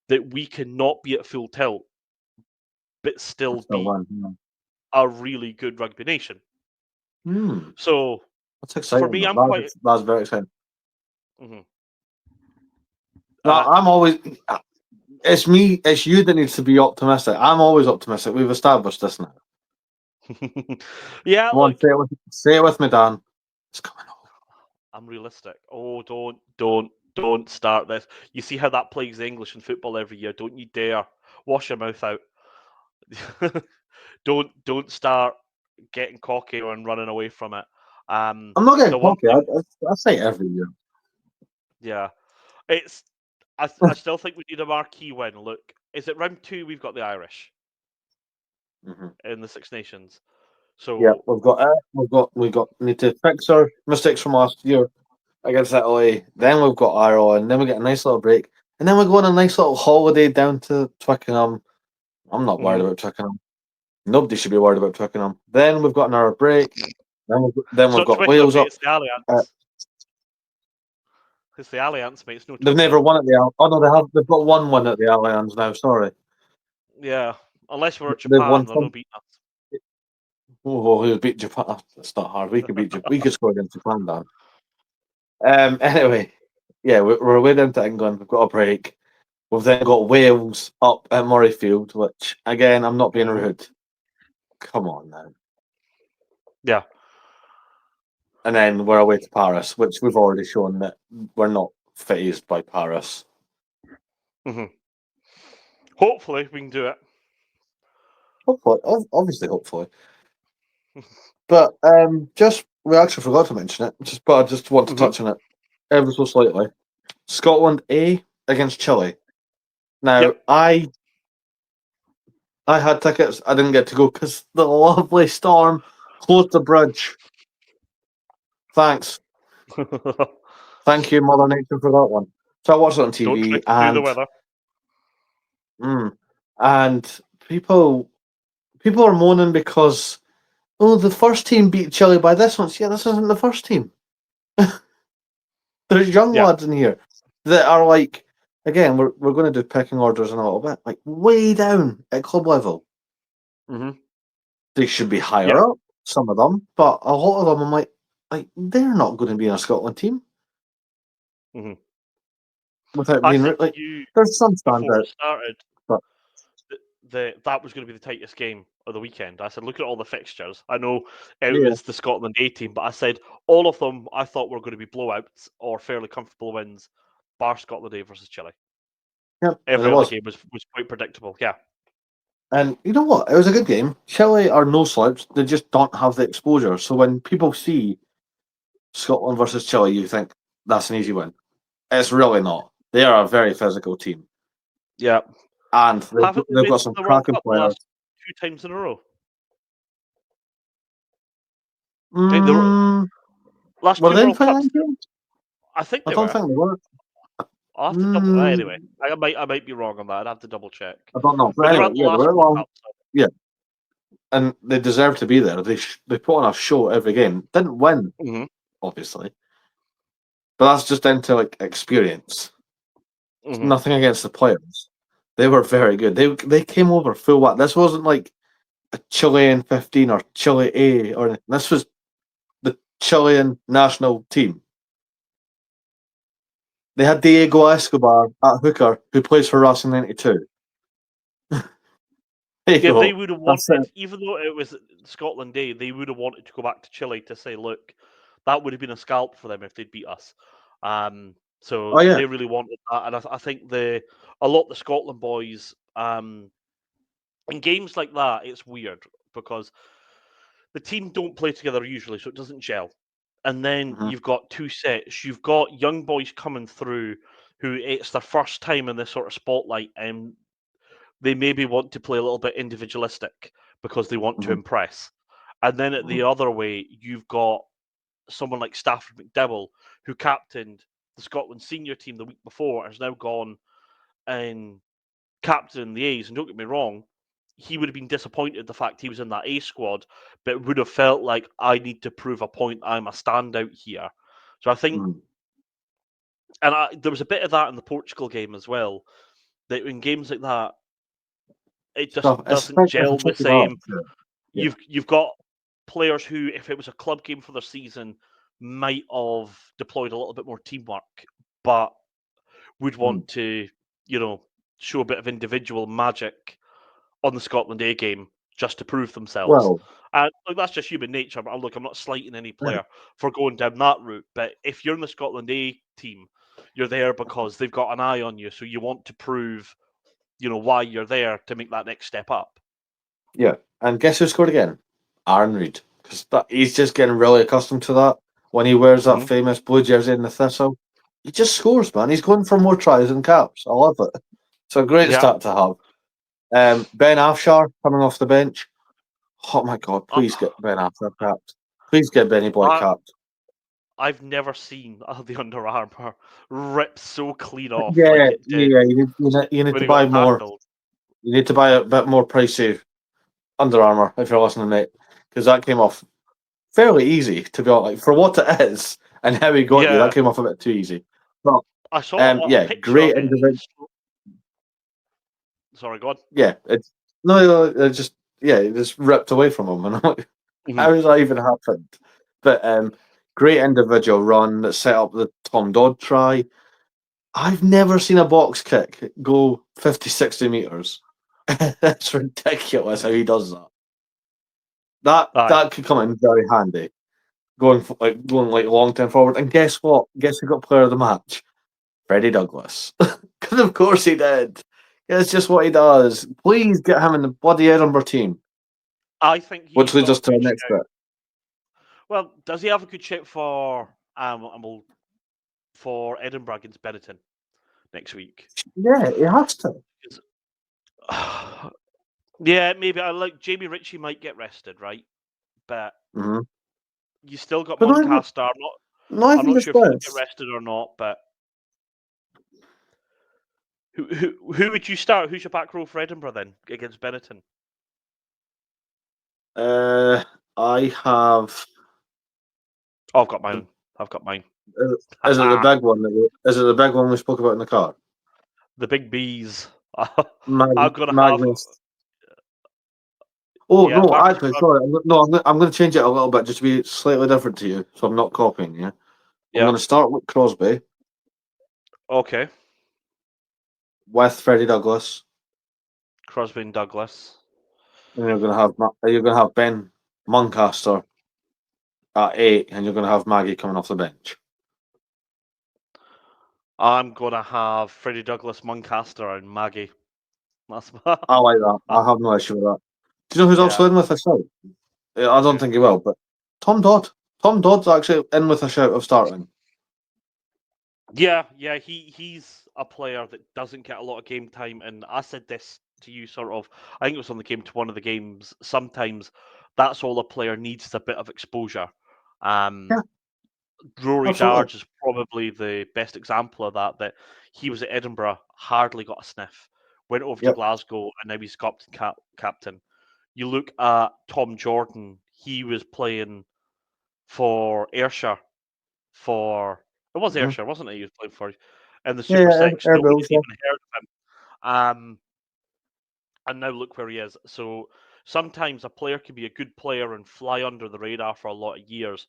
that we can not be at full tilt, but still That's the be one. Yeah. a really good rugby nation. Mm. So That's for exciting. me, I'm quite. That's very exciting. Mhm. No, Uh, I'm always. It's me. It's you that needs to be optimistic. I'm always optimistic. We've established this now. yeah, Come on, look, say it with me, Dan. It's coming on. I'm realistic. Oh, don't start this. You see how that plagues the English in football every year. Don't you dare wash your mouth out. Don't start getting cocky and running away from it. I'm not getting The one cocky. thing, I say it every year. yeah, it's. I still think we need a marquee win. Look, is it round 2? We've got the Irish Mm-hmm. in the Six Nations. Yeah, So we need to fix our mistakes from last year against Italy. Then we've got Ireland. Then we get a nice little break, and then we go on a nice little holiday down to Twickenham. I'm not worried mhm. about Twickenham. Nobody should be worried about Twickenham. Then we've got another break. Then It's we've not got Twickenham, Wales mate. up. It's the Alliance. It's the Alliance, mate. It's no They've Twickenham. never won at the Oh no, they have. They've got one win at the Allianz now. Sorry, Yeah, unless we're they've Japan, won they're some. not beating us. Oh, who beat Japan? It's not hard. We could beat Japan. We could score against Japan, Dan. Anyway, yeah, we're away down to England. We've got a break. We've then got Wales up at Murrayfield, which again, I'm not being Mhm. rude. Come on now. Yeah. And then we're away to Paris, which we've already shown that we're not phased by Paris. Mhm. Hopefully, we can do it. Hopefully, obviously, hopefully. But just we actually forgot to mention it. But I just want to Mhm. touch on it ever so slightly. Scotland A against Chile. Now Yep. I I had tickets. I didn't get to go because the lovely storm closed the bridge. Thanks. Thank you, Mother Nature, for that one. So I watched it on Don't TV, try to do the weather. and people are moaning because the first team beat Chile by this much. Yeah, this isn't the first team. There's young Yeah. lads in here that are like, again, we're going to do pecking orders in a little bit, like way down at club level. Mm-hmm. They should be higher up, some of them, but a lot of them, I'm like they're not going to be in a Scotland team. Mm-hmm. Without I being think like, you, there's some before it standout. started, But that was going to be the tightest game of the weekend. I said, look at all the fixtures. I know it yeah, was the Scotland A team, but I said all of them I thought were going to be blowouts or fairly comfortable wins, bar Scotland A versus Chile. yeah, Every it other was. game was quite predictable. Yeah. And you know what? It was a good game. Chile are no slouch. They just don't have the exposure. So when people see Scotland versus Chile, you think that's an easy win. It's really not. They are a very physical team. Yeah. And Haven't they they've made got some the World cracking Cup the players. last 2 times in a row? Mm, Last were 2 they in World Cups, finals? I think I they don't were. think they were. I'll have to double. Anyway, Mm, I might be wrong on that. I'd have to double check. I don't know. But But they're anyway, at the yeah, they last were World long. Cup. So. Yeah, and they deserve to be there. They put on a show every game. Didn't win, obviously, but that's just down to like experience. Nothing against the players. They were very good. They came over full whack. This wasn't like a Chilean 15 or Chile A or anything. This was the Chilean national team. They had Diego Escobar at hooker, who plays for Racing 92. Yeah, they Go. would have That's wanted, it. even though it was Scotland Day, they would have wanted to go back to Chile to say, look, that would have been a scalp for them if they'd beat us. So Oh yeah. they really wanted that, and I think a lot of the Scotland boys, in games like that, it's weird because the team don't play together usually, so it doesn't gel. And then you've got 2 sets. You've got young boys coming through who it's their first time in this sort of spotlight, and they maybe want to play a little bit individualistic because they want to impress. And then at the other way, you've got someone like Stafford McDowell, who captained the Scotland senior team the week before, has now gone and captained the A's. And don't get me wrong, he would have been disappointed the fact he was in that A squad, but would have felt like I need to prove a point. I'm a standout here. So I think, and there was a bit of that in the Portugal game as well. That in games like that, it just doesn't gel the same. You've got players who, if it was a club game for their season, might have deployed a little bit more teamwork, but would want to, show a bit of individual magic on the Scotland A game just to prove themselves. Well, And look, that's just human nature. But look, I'm not slighting any player for going down that route. But if you're in the Scotland A team, you're there because they've got an eye on you, so you want to prove, why you're there to make that next step up. yeah. And guess who scored again? Aaron Reid. Because he's just getting really accustomed to that. When he wears that famous blue jersey in the Thistle, he just scores, man. He's going for more tries and caps. I love it. It's a great start to have. Ben Afshar coming off the bench. Oh my God! Please get Ben Afshar capped. Please get Benny Boy capped. I've never seen the Under Armour rip so clean off. Yeah, like it did You need to buy more. tackled. You need to buy a bit more pricey Under Armour if you're listening, mate, because that came off fairly easy. To be honest, like, for what it is and how he got you, that came off a bit too easy. But I saw a picture great of it. individual. Sorry, go on. Yeah, it just ripped away from him, and I'm like, how does that even happen? But great individual run that set up the Tom Dodd try. I've never seen a box kick go 50, 60 metres. That's ridiculous how he does that. That could come in very handy. Going long term forward. And guess what? Guess who got player of the match? Freddie Douglas. Because of course he did. It's just what he does. Please get him in the bloody Edinburgh team. I think which leads us to the next bit. Well, does he have a good chip for Edinburgh against Benetton next week? Yeah, he has to. Yeah, maybe I like Jamie Ritchie might get rested, right? But Mm-hmm. you still got But not even, Muncaster. not I'm even not just sure if he'll get this. rested or not. But who would you start? Who's your back row for Edinburgh then against Benetton? I have. Oh, I've got mine. I've got mine. Is it the big one? Is it the big one we spoke about in the car? The big bees. I'm gonna have Magnus. Oh yeah, no, Marcus actually, Crosby. sorry. I'm going to change it a little bit just to be slightly different to you, so I'm not copying you. I'm Yeah. going to start with Crosby, Okay. with Freddie Douglas, Crosby and Douglas. and you're going to have Ben Muncaster at 8, and you're going to have Maggie coming off the bench. I'm gonna have Freddie Douglas, Muncaster, and Maggie. That's I like that. I have no issue with that. Do you know who's yeah. also in with a shout? I don't Who? think he will, but Tom Dodd. Tom Dodd's actually in with a shout of starting. Yeah, he's a player that doesn't get a lot of game time, and I said this to you sort of. I think it was on the game to one of the games. Sometimes that's all a player needs is a bit of exposure. Yeah, Rory absolutely. Darge is probably the best example of that. That he was at Edinburgh, hardly got a sniff, went over to Yep. Glasgow, and now he's captain. You look at Tom Jordan; he was playing for Ayrshire for it was Mm-hmm. Ayrshire, wasn't it? He was playing for in the Yeah, Super yeah, Six. Air Nobody Bills, had yeah. even heard of him. And now look where he is. So sometimes a player can be a good player and fly under the radar for a lot of years.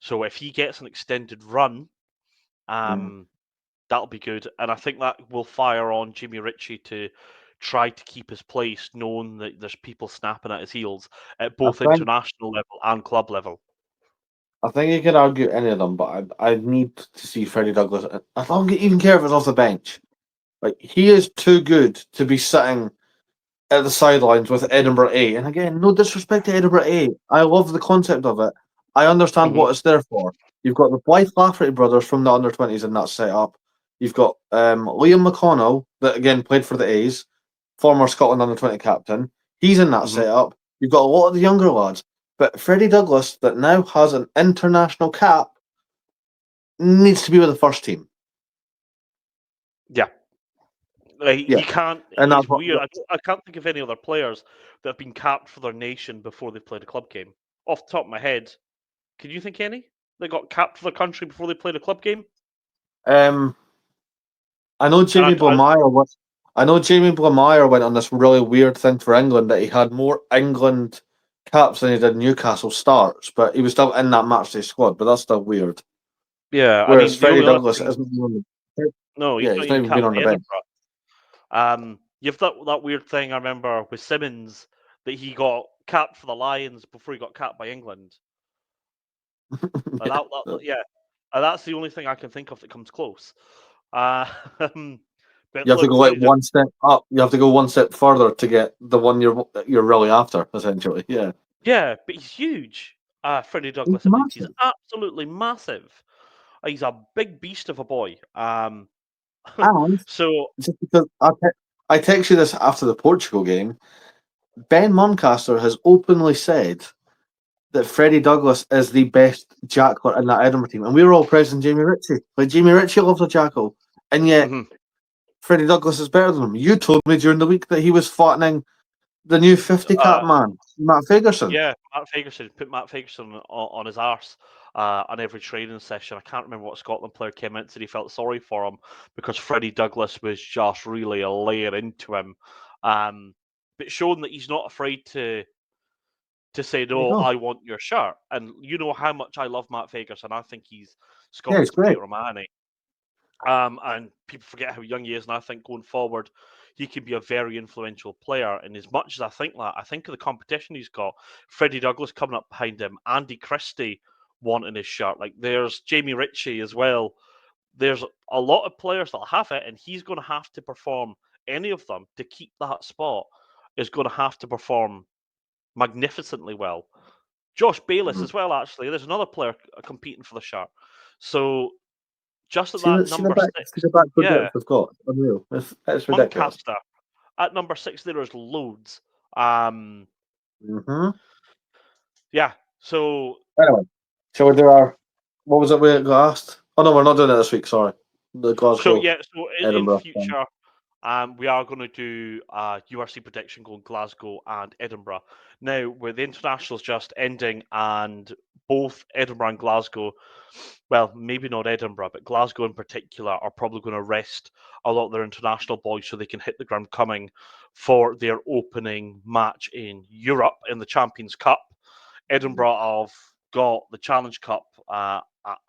So if he gets an extended run, Mm. that'll be good. And I think that will fire on Jimmy Ritchie to try to keep his place, knowing that there's people snapping at his heels at I both think international level and club level. I think you can argue any of them, but I need to see Freddie Douglas. I don't even care if it's off the bench. Like he is too good to be sitting at the sidelines with Edinburgh A. And again, no disrespect to Edinburgh A. I love the concept of it. I understand Hmm. what it's there for. You've got the Blythe Lafferty brothers from the under 20s in that setup. You've got Liam McConnell, that again played for the A's, former Scotland under 20 captain. He's in that Hmm. setup. You've got a lot of the younger lads. But Freddie Douglas, that now has an international cap, needs to be with the first team. Yeah. Like, Yeah. he can't. And that's He's what. weird. I can't think of any other players that have been capped for their nation before they played a club game. Off the top of my head, can you think any that got capped for their country before they played a club game? Um, I know And Jamie Blamire was. I know Jamie Blamire went on this really weird thing for England that he had more England caps than he did Newcastle starts, but he was still in that matchday squad. But that's still weird. yeah, I Whereas mean the Freddie only other Douglas thing. isn't even. No, he's Yeah, not he's not even even been capped on by the bench. Edinburgh. You have that weird thing I remember with Simmons that he got capped for the Lions before he got capped by England. And Yeah. yeah, and that's the only thing I can think of that comes close. Uh, but You have to look, go like one step up. You have to go one step further to get the one you're really after, essentially. Yeah, yeah, but he's huge. Freddie he's Douglas at Leeds, he's massive. absolutely massive. He's a big beast of a boy. And So just because I text you this after the Portugal game, Ben Muncaster has openly said that Freddie Douglas is the best jackler in that Edinburgh team, and we were all praising Jamie Ritchie. Like Jamie Ritchie loves a jackal, and yet mhm. Freddie Douglas is better than him. You told me during the week that he was flattening the new 50 cap uh, man, Matt Fagerson. yeah, Matt Fagerson put Matt Fagerson on his arse on every training session. I can't remember what Scotland player came in and said he felt sorry for him because Freddie Douglas was just really a layer into him. But showing that he's not afraid to say There you no, go. I want your shirt. And you know how much I love Matt Fagerson. I think he's Yeah, it's Scotland's great. Peter O'Mahony. And people forget how young he is, and I think going forward, he can be a very influential player. And as much as I think that, I think of the competition he's got. Freddie Douglas coming up behind him, Andy Christie wanting his shirt. Like there's Jamie Ritchie as well. There's a lot of players that'll have it, and he's going to have to perform. Any of them to keep that spot is going to have to perform magnificently well. Josh Bayliss Mhm. as well. Actually, there's another player competing for the shirt. So just at that See the number back, six, see the backwood yeah, depth we've got. Unreal. It's ridiculous. Muncaster. At number 6, there is loads. Mm-hmm. Yeah. So Anyway, shall we do our? What was it we got asked? Oh no, we're not doing it this week. Sorry, the Glasgow, so in Edinburgh thing. future, we are going to do URC prediction going Glasgow and Edinburgh. Now, with the internationals just ending and both Edinburgh and Glasgow, well, maybe not Edinburgh, but Glasgow in particular, are probably going to rest a lot of their international boys so they can hit the ground coming for their opening match in Europe in the Champions Cup. Edinburgh have got the Challenge Cup. I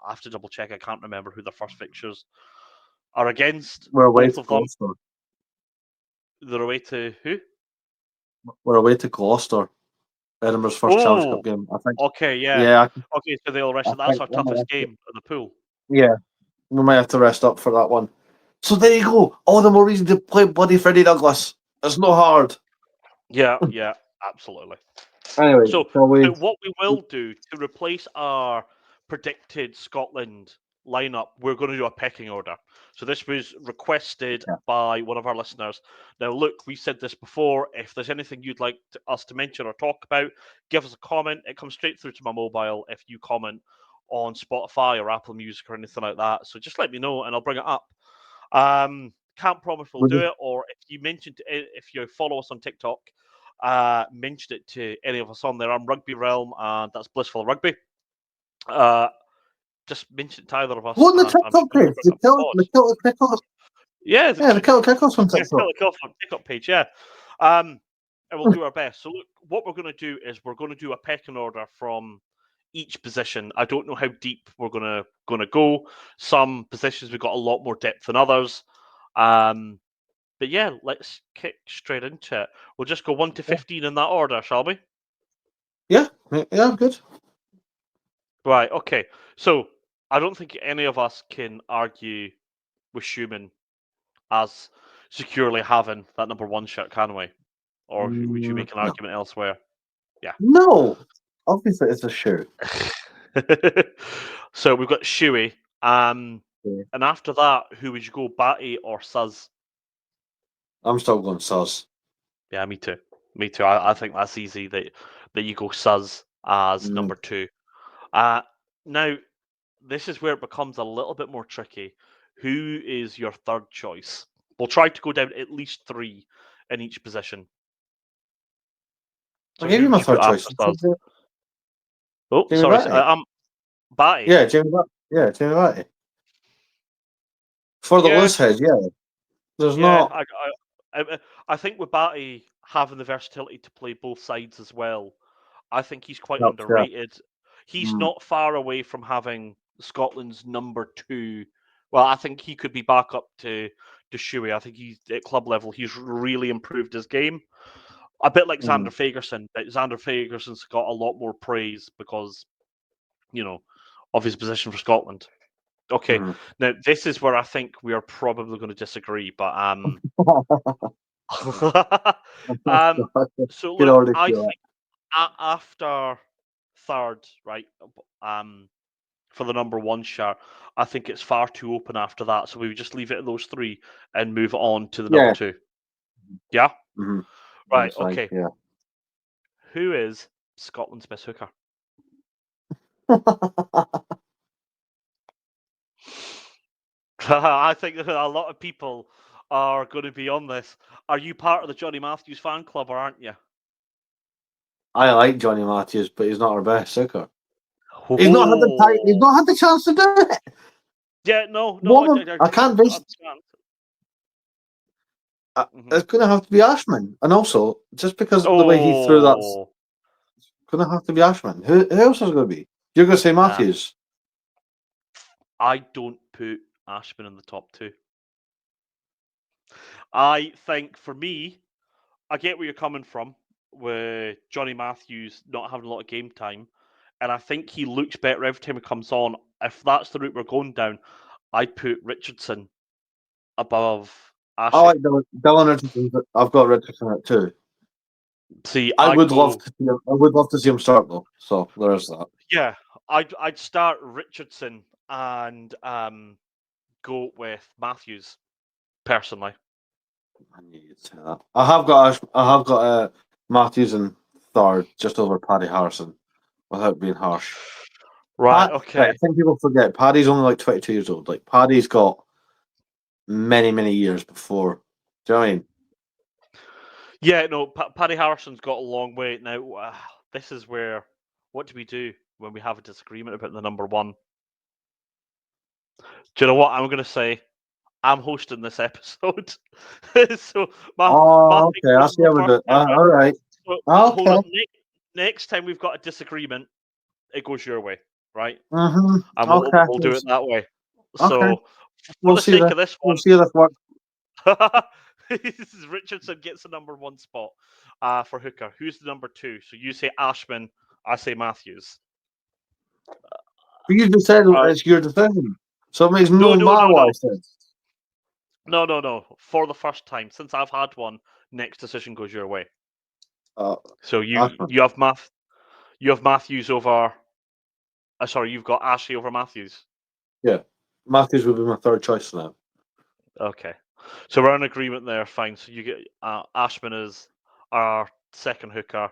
have to double check. I can't remember who the first fixtures are against. We're away Both to of them. Gloucester. They're away to who? We're away to Gloucester. Edinburgh's first Challenge Cup Oh, game. I think. okay, yeah. Yeah, Okay, so they'll rest. I That's think our we might toughest have to, game of the pool. yeah, we might have to rest up for that one. So there you go. All the more reason to play bloody Freddie Douglas. It's not hard. Yeah, yeah, absolutely. Anyway, So shall we? what we will do to replace our predicted Scotland lineup, we're going to do a pecking order. So this was requested Yeah. by one of our listeners. Now, look, we said this before. If there's anything you'd like us to mention or talk about, give us a comment. It comes straight through to my mobile if you comment on Spotify or Apple Music or anything like that. So just let me know and I'll bring it up. Can't promise we'll do it, or if you follow us on TikTok, mention it to any of us on there. I'm Rugby Realm, and that's Blissful Rugby. Just mention it to either of us. Go on the and I'm sure TikTok we'll page. bring The up the pod. Killie Kickles. Yeah, Yeah, the Killie Kickles on yeah, TikTok. on TikTok page. Yeah, and we'll do our best. So look, what we're going to do is we're going to do a pecking order from each position. I don't know how deep we're going to go. Some positions we've got a lot more depth than others. But yeah, let's kick straight into it. We'll just go 1 to 15 in that order, shall we? Yeah, good. Right, okay. So I don't think any of us can argue with Schumann as securely having that number 1 shirt, can we? Or would you make an argument elsewhere? Yeah. No, obviously it's a shoe. So we've got Shuey. Yeah. And after that, who would you go, Batty or Suz? I'm still going Suz. Yeah, me too. Me too. I think that's easy that you go Suz as number 2. Now, this is where it becomes a little bit more tricky. Who is your third choice? We'll try to go down at least 3 in each position. So I gave you my third choice. Oh, Jamie sorry. Batty. Batty. Yeah, Jamie Batty. Yeah, Jamie Batty. For the loose head, yeah. There's not. I think with Batty having the versatility to play both sides as well, I think he's quite underrated. He's not far away from having Scotland's number 2. Well, I think he could be back up to Shuey. I think he's at club level. He's really improved his game. A bit like Xander Fagerson, but Xander Fagerson's got a lot more praise because, of his position for Scotland. Okay, now this is where I think we are probably going to disagree, but so look, I think after third, right, for the number 1 shirt, I think it's far too open after that. So we would just leave it at those 3 and move on to the number 2. Yeah? Mm-hmm. Right, okay. Yeah. Who is Scotland's best hooker? I think that a lot of people are going to be on this. Are you part of the Johnny Matthews fan club or aren't you? I like Johnny Matthews, but he's not our best hooker. He's not had the time. He's not had the chance to do it. Yeah, no, I can't be. It's going to have to be Ashman, and also just because of the way he threw that, it's going to have to be Ashman. Who else is going to be? You're going to say Matthews? I don't put Ashman in the top 2. I think for me, I get where you're coming from with Johnny Matthews not having a lot of game time, and I think he looks better every time he comes on. If that's the route we're going down, I'd put Richardson above Ashley. I like Dylan Richardson. I've got Richardson at 2. See, I would love to see him start though. So there's that. Yeah, I'd start Richardson and go with Matthews personally. I knew you'd say that. I have got Matthews in third, just over Paddy Harrison, without being harsh. Right, I okay. think people forget Paddy's only like 22 years old. Like Paddy's got many years before. Do you know what I mean? Yeah, no, Paddy Harrison's got a long way. Now, this is where, what do we do when we have a disagreement about the number one? Do you know what I'm going to say? I'm hosting this episode. So, my Oh, pick okay. I was see the how we do first it. hooker. All right. So, hold Okay. on. Next time we've got a disagreement, it goes your way, right? And Okay. we'll do it that way. Okay. So, for We'll the see sake that. of this We'll one, see this work. Richardson gets the number one spot for hooker. Who's the number two? So you say Ashman, I say Matthews. But you just said All right. it's your decision, so it makes No, no no, matter no, what I no, said. no. For the first time since I've had one, next decision goes your way. So Ashman. you have Matthews over. Sorry, you've got Ashley over Matthews. Yeah, Matthews would be my third choice now. Okay, so we're in agreement there. Fine. So you get Ashman as our second hooker.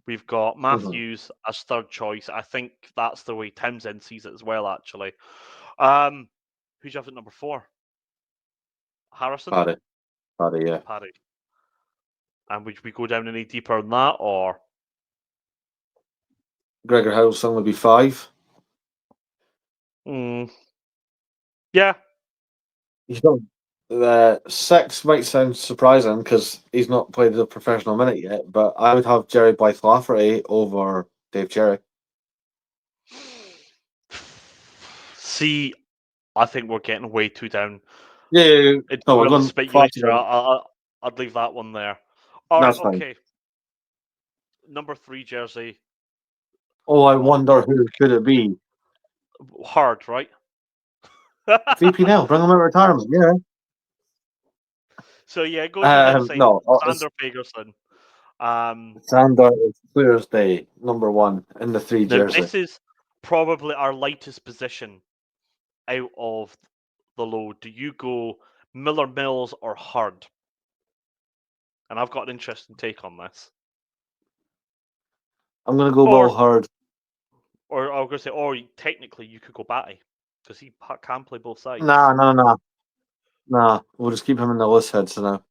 We've got Matthews as third choice. I think that's the way Townsend sees it as well. Actually, who do you have at number 4? Harrison. Paddy, yeah. Paddy. And would we go down any deeper than that, or Gregor Howson would be 5. Yeah, He's not. 6 might sound surprising because he's not played a professional minute yet, but I would have Jerry Blythe Lafferty over Dave Cherry. See, I think we're getting way too down Yeah. into No, the we're realm of going far speculation. together. I'd leave that one there. All right, That's fine. okay. Number 3 jersey, Oh, I wonder who could it be? hard, right? VP now, bring him out of retirement. Yeah. So yeah, go without saying, No, Sander Fagerson. Sander is clear as day, number 1 in the 3 Now jersey. this is probably our lightest position out of the load. Do you go Miller Mills or Hurd? And I've got an interesting take on this. I'm going to go Or- Will Hurd. Or I was going to say, or technically you could go Batty because he can play both sides. Nah. We'll just keep him in the list heads now.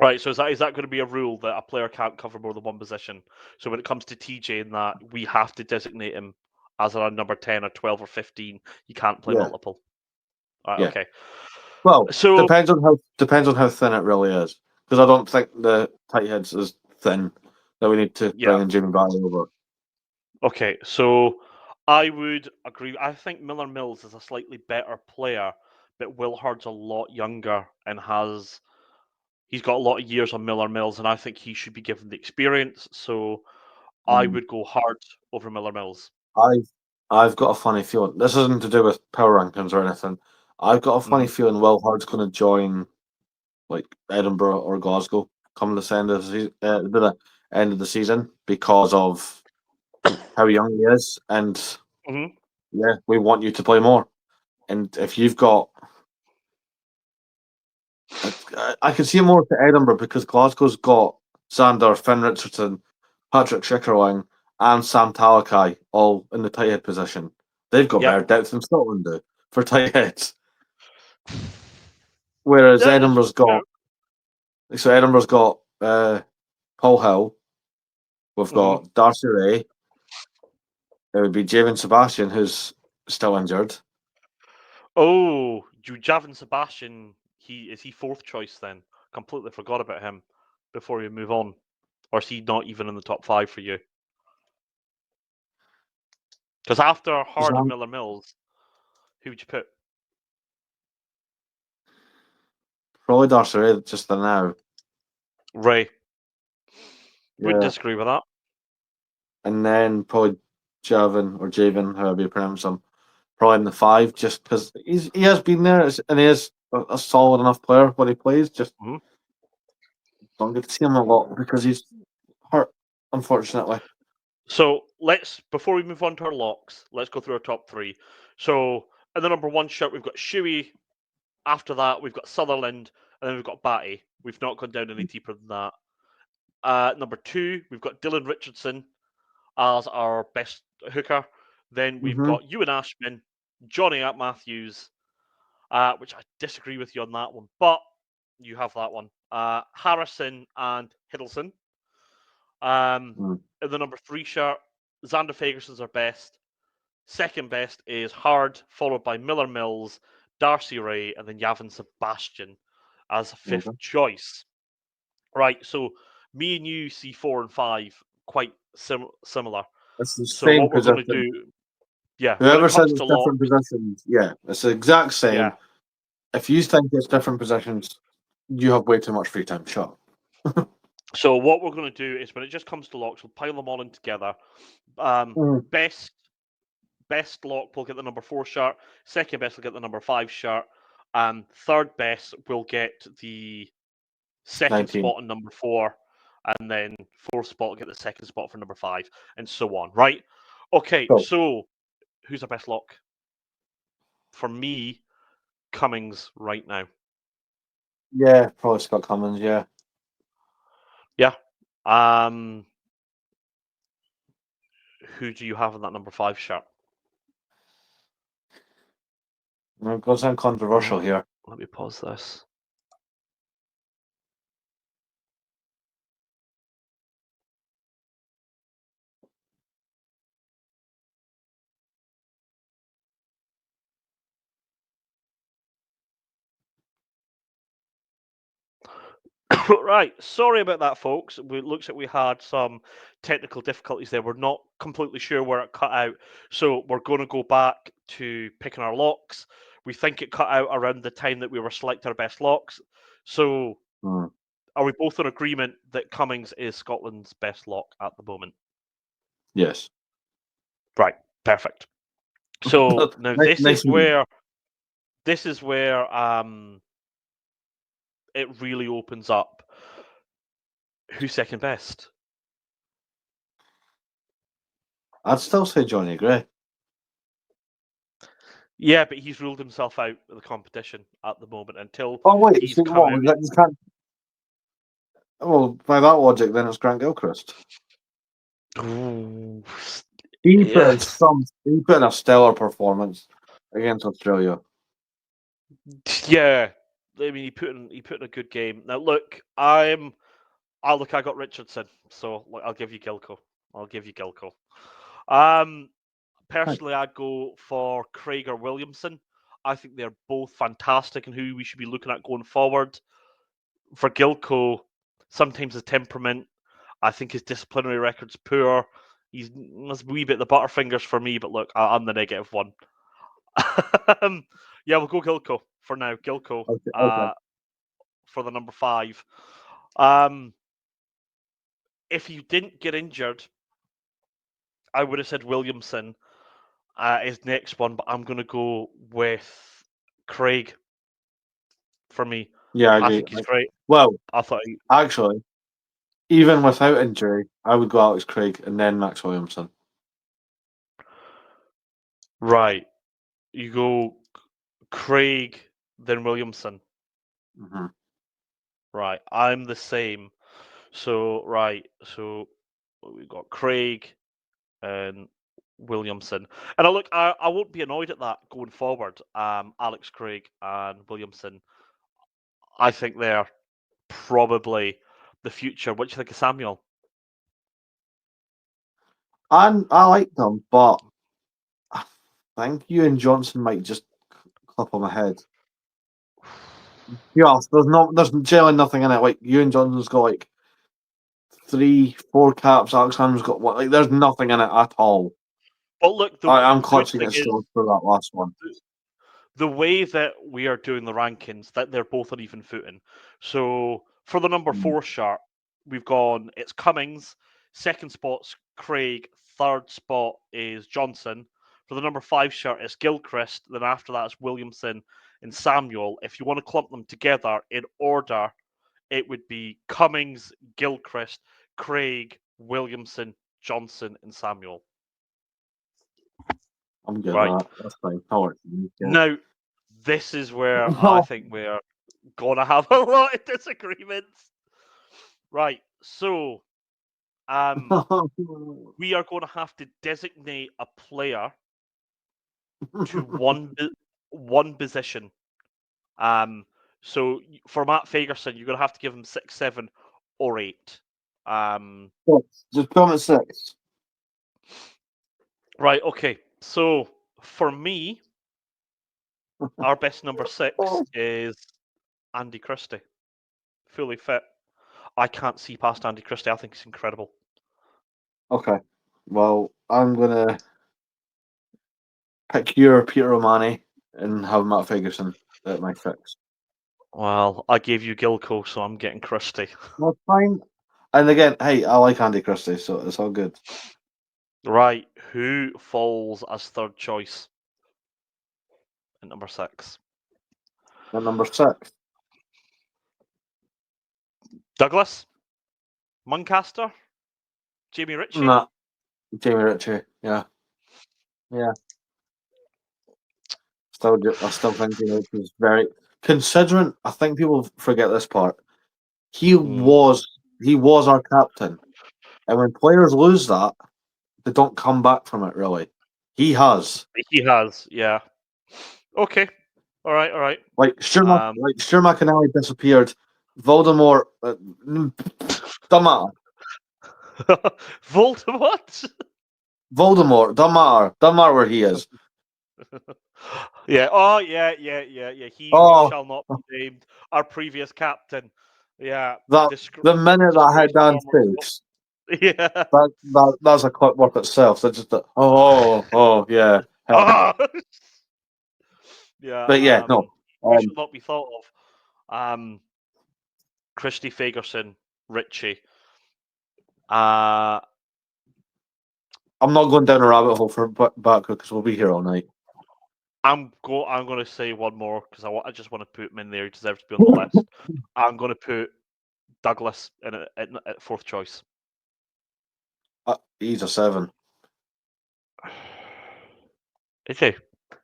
Right, so is that going to be a rule that a player can't cover more than one position? So when it comes to TJ and that, we have to designate him as a number 10 or 12 or 15. You can't play Yeah. multiple. Right, Yeah. okay. Well, So depends on how thin it really is. Because I don't think the tight heads is thin that we need to bring in Jimmy Batty over. Okay, so I would agree. I think Miller Mills is a slightly better player, but Will Hurd's a lot younger and he's got a lot of years on Miller Mills, and I think he should be given the experience. So I would go Hurd over Miller Mills. I've got a funny feeling. This isn't to do with power rankings or anything. I've got a funny feeling Will Hurd's going to join like Edinburgh or Glasgow come the end of the season because of how young he is, and yeah, we want you to play more. And if you've got, I can see more to Edinburgh because Glasgow's got Sander, Finn Richardson, Patrick Schickerling, and Sam Talakai all in the tight head position. They've got better depth than Scotland do for tight heads. Whereas Edinburgh's got Paul Hill. We've got Darcy Ray. It would be Javen Sebastian, who's still injured. Oh, Javan Sebastian, is he 4th choice then? Completely forgot about him before we move on. Or is he not even in the top 5 for you? Because after Hurd and Miller Mills, who would you put? Probably Darcy Ray just for now. Ray. Wouldn't disagree with that. And then probably Javen, however you pronounce him, probably in the 5, just because he has been there and he is a solid enough player when he plays. Just don't get to see him a lot because he's hurt, unfortunately. So before we move on to our locks, let's go through our top 3. So in the number 1 shirt, we've got Shuey. After that, we've got Sutherland, and then we've got Batty. We've not gone down any deeper than that. Number 2, we've got Dylan Richardson as our best hooker. Then we've got Ewan Ashman, Johnny Matthews, which I disagree with you on that one, but you have that one. Harrison and Hiddleston. In the number 3 shirt, Xander Fagerson's our best. Second best is Hard, followed by Miller Mills, Darcy Ray, and then Yavin Sebastian as a 5th choice. Right, so me and you see 4 and 5 quite similar. It's the So same what we're position. going to do, yeah, Whoever when it says comes it's to different locks, positions, yeah, it's the exact same. yeah. If you think it's different positions, you have way too much free time. Shut up. So what we're going to do is when it just comes to locks, we'll pile them all in together. Best lock will get the number 4 shirt. Second best will get the number 5 shirt. Third best will get the second 19. spot on number 4, and then 4th spot will get the second spot for number 5, and so on. Right? Okay. Cool. So who's our best lock? For me, Cummings right now. Yeah, probably Scott Cummins. Yeah. Yeah. Who do you have in that number 5 shirt? I'm going to sound controversial here. Let me pause this. Right, sorry about that, folks. It looks like we had some technical difficulties there. We're not completely sure where it cut out, so we're going to go back to picking our locks. We think it cut out around the time that we were selecting our best locks. So, are we both in agreement that Cummings is Scotland's best lock at the moment? Yes. Right, perfect. So now this is where it really opens up. Who's second best? I'd still say Johnny Gray. Yeah, but he's ruled himself out of the competition at the moment until he's so come what, out. that just can't... Well, by that logic, then it's Grant Gilchrist. Ooh. He put in a stellar performance against Australia. Yeah, I mean he put in a good game. Now look, I got Richardson, so I'll give you Gilco. Personally, I'd go for Craig or Williamson. I think they're both fantastic and who we should be looking at going forward. For Gilco, sometimes his temperament, I think his disciplinary record's poor. He's a wee bit the butterfingers for me, but look, I'm the negative one. Yeah, we'll go Gilco for now. Gilco for the number 5. If you didn't get injured, I would have said Williamson is next one, but I'm going to go with Craig for me. Yeah, I think he's great. Well, actually, even without injury, I would go Alex Craig and then Max Williamson. Right. You go Craig, then Williamson. Mm-hmm. Right. I'm the same. So, we've got Craig and Williamson. And I won't be annoyed at that going forward. Alex Craig and Williamson, I think they're probably the future. What do you think of Samuel? I like them, but I think Ewan Johnson might just clip him ahead. Yeah, there's generally nothing in it. Like Ewan Johnson's got like 3-4 caps. Alexander's got one. Like there's nothing in it at all. But look, I'm clutching at straws for that last one. The way that we are doing the rankings, that they're both on even footing. So for the number 4 shirt, we've gone. It's Cummings. Second spot's Craig. Third spot is Johnson. For the number 5 shirt, it's Gilchrist. Then after that, it's Williamson and Samuel. If you want to clump them together in order, it would be Cummings, Gilchrist, Craig, Williamson, Johnson, and Samuel. I'm good at that. That's fine. Now, this is where I think we're going to have a lot of disagreements. Right, So, we are going to have to designate a player to one position. So for Matt Fagerson, you're going to have to give him 6, 7, or 8. Just put him at 6. Right. Okay. So for me, our best number 6 is Andy Christie, fully fit. I can't see past Andy Christie. I think he's incredible. Okay. Well, I'm gonna pick your Peter O'Mahony and have Matt Fagerson at my 6. Well, I gave you Gilco, so I'm getting Christie. That's fine. And again, hey, I like Andy Christie, so it's all good. Right. Who falls as third choice at number 6? At number 6. Douglas? Muncaster? Jamie Ritchie? Nah. Jamie Ritchie, yeah. I still think Jamie Ritchie is very considering. I think people forget this part. He was our captain, and when players lose that, they don't come back from it. Really, he has. He has, yeah. Okay. All right. Like Stuart McInally disappeared. Voldemort, don't matter. Voldemort? Voldemort, don't matter where he is. Yeah. Oh, yeah. He shall not be named. Our previous captain. Yeah. The minute that head down face. Yeah. That's a clip worth itself. That's just yeah. Yeah. But yeah, no. He should not be thought of. Christie, Fagerson, Ritchie. I'm not going down a rabbit hole for Barker because we'll be here all night. I'm going to say one more because I just want to put him in there. He deserves to be on the list. I'm going to put Douglas at fourth choice. He's a 7. Is he?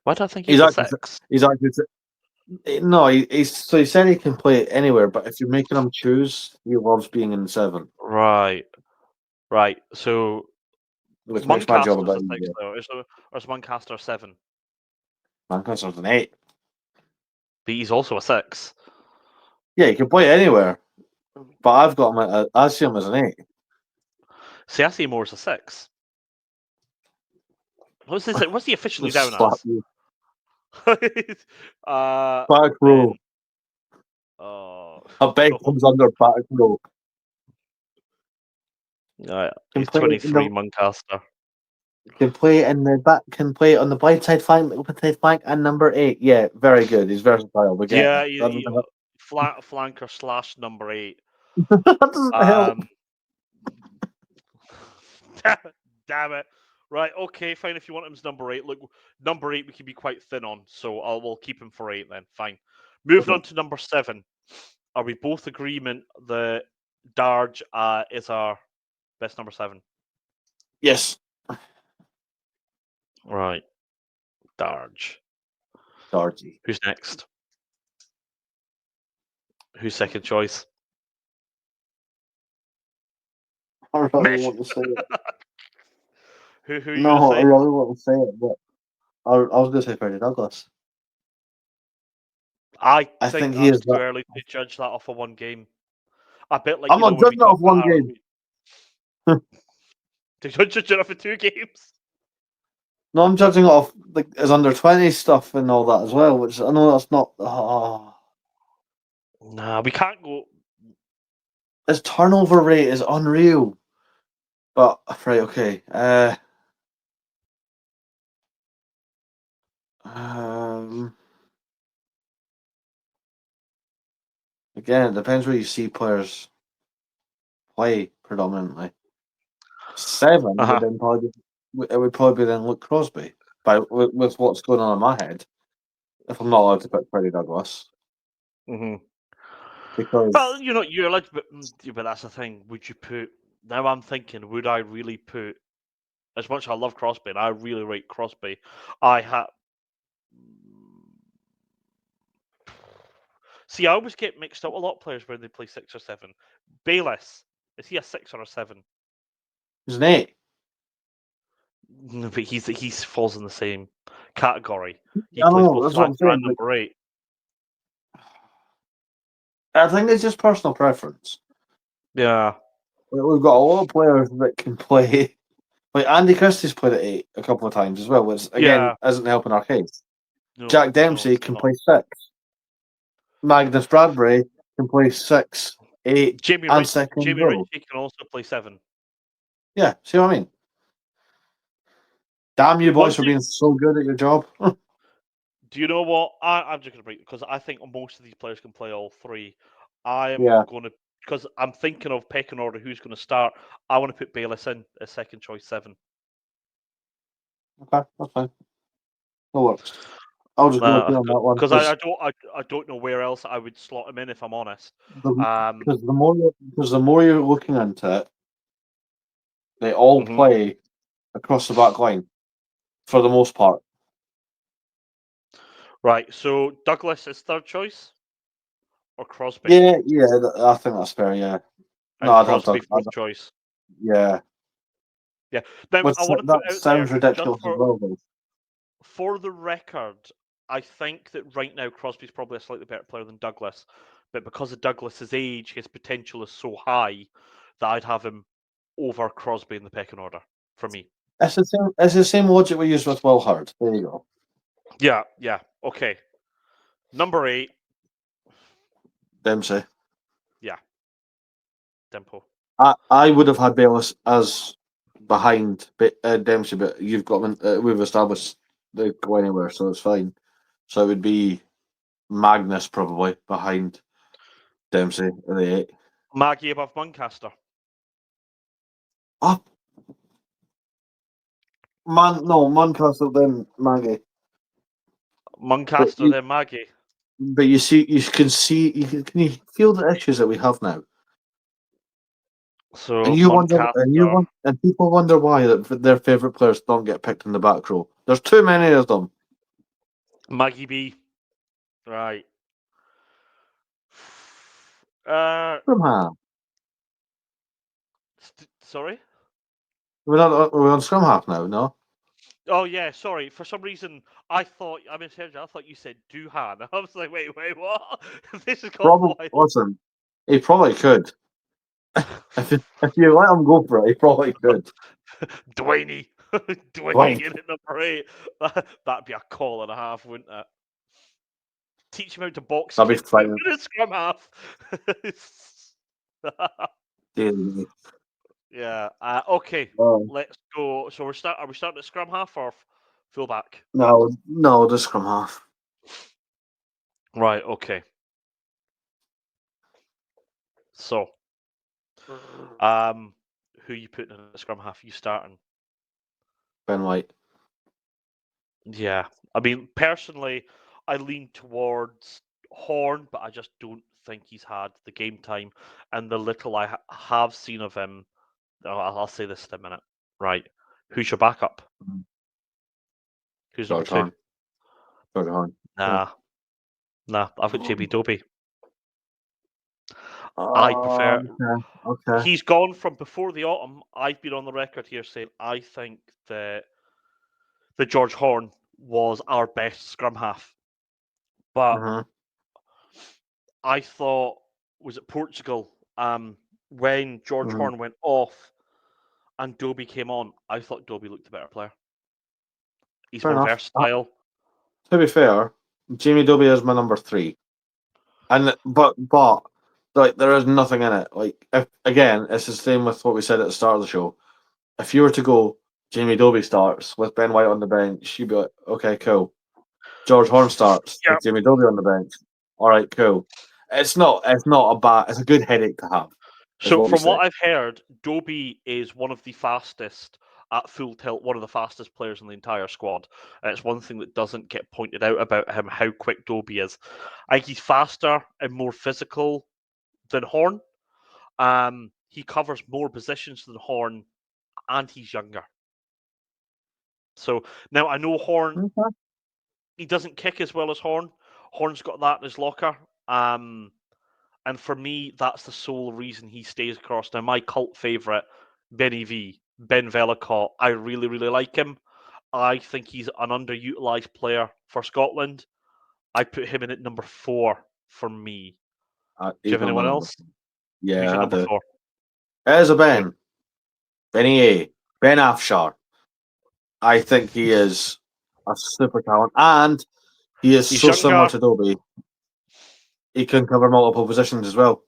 Why do I think he's a 6? He's actually no. He said he can play anywhere, but if you're making him choose, he loves being in 7. Right. So which makes my job a bit easier. Or is Muncaster a 7? Muncaster's an 8. But he's also a 6. Yeah, he can play anywhere. But I've got him. I see him as an 8. See, I see him more as a 6. What's he officially down as? Back row. A beg comes under back row. He's 23, Muncaster. Can play in the back. Can play on the blind side flank, and number 8. Yeah, very good. He's versatile. We get flanker / number 8. That doesn't help. Damn it. Right, okay, fine. If you want him as number 8, look, number 8 we can be quite thin on, so we'll keep him for 8 then. Fine. Moving on to number 7. Are we both agreement that Darge is our best number 7? Yes. Right. Darge. Who's next? Who's second choice? I really want to say it. Who No, I really want to say it, but I was going to say Freddie Douglass. I think he is too early to judge that off of one game. I bet I'm not judging it off one game. Did you judge it off of 2 games? No, I'm judging it off his under 20 stuff and all that as well, which I know that's not. Nah, we can't go. His turnover rate is unreal. But right, okay. Again, it depends where you see players play predominantly. 7 it would probably be then Luke Crosby. With what's going on in my head, if I'm not allowed to pick Freddie Douglass. Mm-hmm. Because you're allowed to, but that's the thing. Would you put? Now I'm thinking, would I really put? As much as I love Crosby, and I really rate Crosby, See, I always get mixed up with a lot of players when they play 6 or 7. Bayless, Is he a 6 or a 7? He's an 8. No, but he falls in the same category. He I plays know, both that's what I'm flanker and saying. number 8. I think it's just personal preference. Yeah. We've got a lot of players that can play. Like Andy Christie's played at 8 a couple of times as well, which again Yeah. isn't helping our case. No, Jack no, Dempsey it's can not. play 6. Magnus Bradbury can play 6, 8, Jamie and second Ritchie row. can also play 7. Yeah, see what I mean? Damn you One boys for thing- being so good at your job. Do you know what? I'm just going to break because I think most of these players can play all 3. I am Yeah. going to, because I'm thinking of pecking order who's going to start. I want to put Bayless in as second choice 7. Okay, that's fine. That works. I'll just go with you on that one. Because I don't know where else I would slot him in if I'm honest. Because the more you're looking into it, they all Mhm. play across the back line for the most part. Right, so Douglas is third choice, or Crosby? Yeah, I think that's fair. Yeah, And I'd have Crosby to. fourth choice. Yeah, Yeah. Now which I want to that put out sounds there ridiculous just as well. Though. for the record. I think that right now Crosby's probably a slightly better player than Douglas, but because of Douglas's age, his potential is so high that I'd have him over Crosby in the pecking order for me. It's the same. It's the same logic we used with Will Hurd. There you go. Yeah. Okay. Number 8, Dempsey. Dimple. I would have had Bayless as behind Dempsey, but you've got we've established they go anywhere, so it's fine. So it would be Magnus probably behind Dempsey in the 8. Maggie above Muncaster. Oh, no, Muncaster then Maggie. Muncaster then Maggie. But you can feel the issues that we have now, So and Muncaster. and people wonder why that their favorite players don't get picked in the back row. There's too many of them. Maggie B. Right. Scrum half. Sorry? We're on scrum half now, no? Oh yeah, sorry. For some reason, I thought I thought you said Duhan. I was like, wait, what? This is Probably. Listen, he probably could. If you let him go for it, he probably could. Dwayne Dwayne. in at number 8. That'd be a call and a half, wouldn't it? Teach him how to box. That'd be Keep him fine. in a scrum half. Yeah. Okay. Let's go. So are we starting at scrum half or fullback? No, the scrum half. Right. Okay. So, who you putting in the scrum half? You starting? Ben White. Yeah. I mean, personally, I lean towards Horn, but I just don't think he's had the game time and the little I have seen of him. I'll say this in a minute. Right. Who's your backup? Who's number 2? George Horn. Nah. I've got JB Dobie. I prefer. Okay. He's gone from before the autumn. I've been on the record here saying I think that George Horn was our best scrum half, but I thought was it Portugal when George Horn went off and Dobie came on. I thought Dobie looked a better player. He's more versatile. To be fair, Jamie Dobie is my number 3, and but like there is nothing in it. Like again, it's the same with what we said at the start of the show. If you were to go, Jamie Dobie starts with Ben White on the bench, you'd be like, okay, cool. George Horn starts with Jamie Dobie on the bench. All right, cool. It's not a bad. It's a good headache to have. So from what I've heard, Dobie is one of the fastest at full tilt, one of the fastest players in the entire squad. And it's one thing that doesn't get pointed out about him, how quick Dobie is. I think he's faster and more physical than Horn. He covers more positions than Horn, and he's younger. So now I know Horn, he doesn't kick as well as Horn. Horn's got that in his locker. And And for me, that's the sole reason he stays across. Now, my cult favourite, Benny V, Ben Velicott, I really, really like him. I think he's an underutilised player for Scotland. I put him in at number 4 for me. Do you have anyone else? Who's Yeah, your I number do. 4? There's a Ben. Benny A. Ben Afshar. I think he is a super talent. And he is He's so similar younger. to Dobie. He can cover multiple positions as well.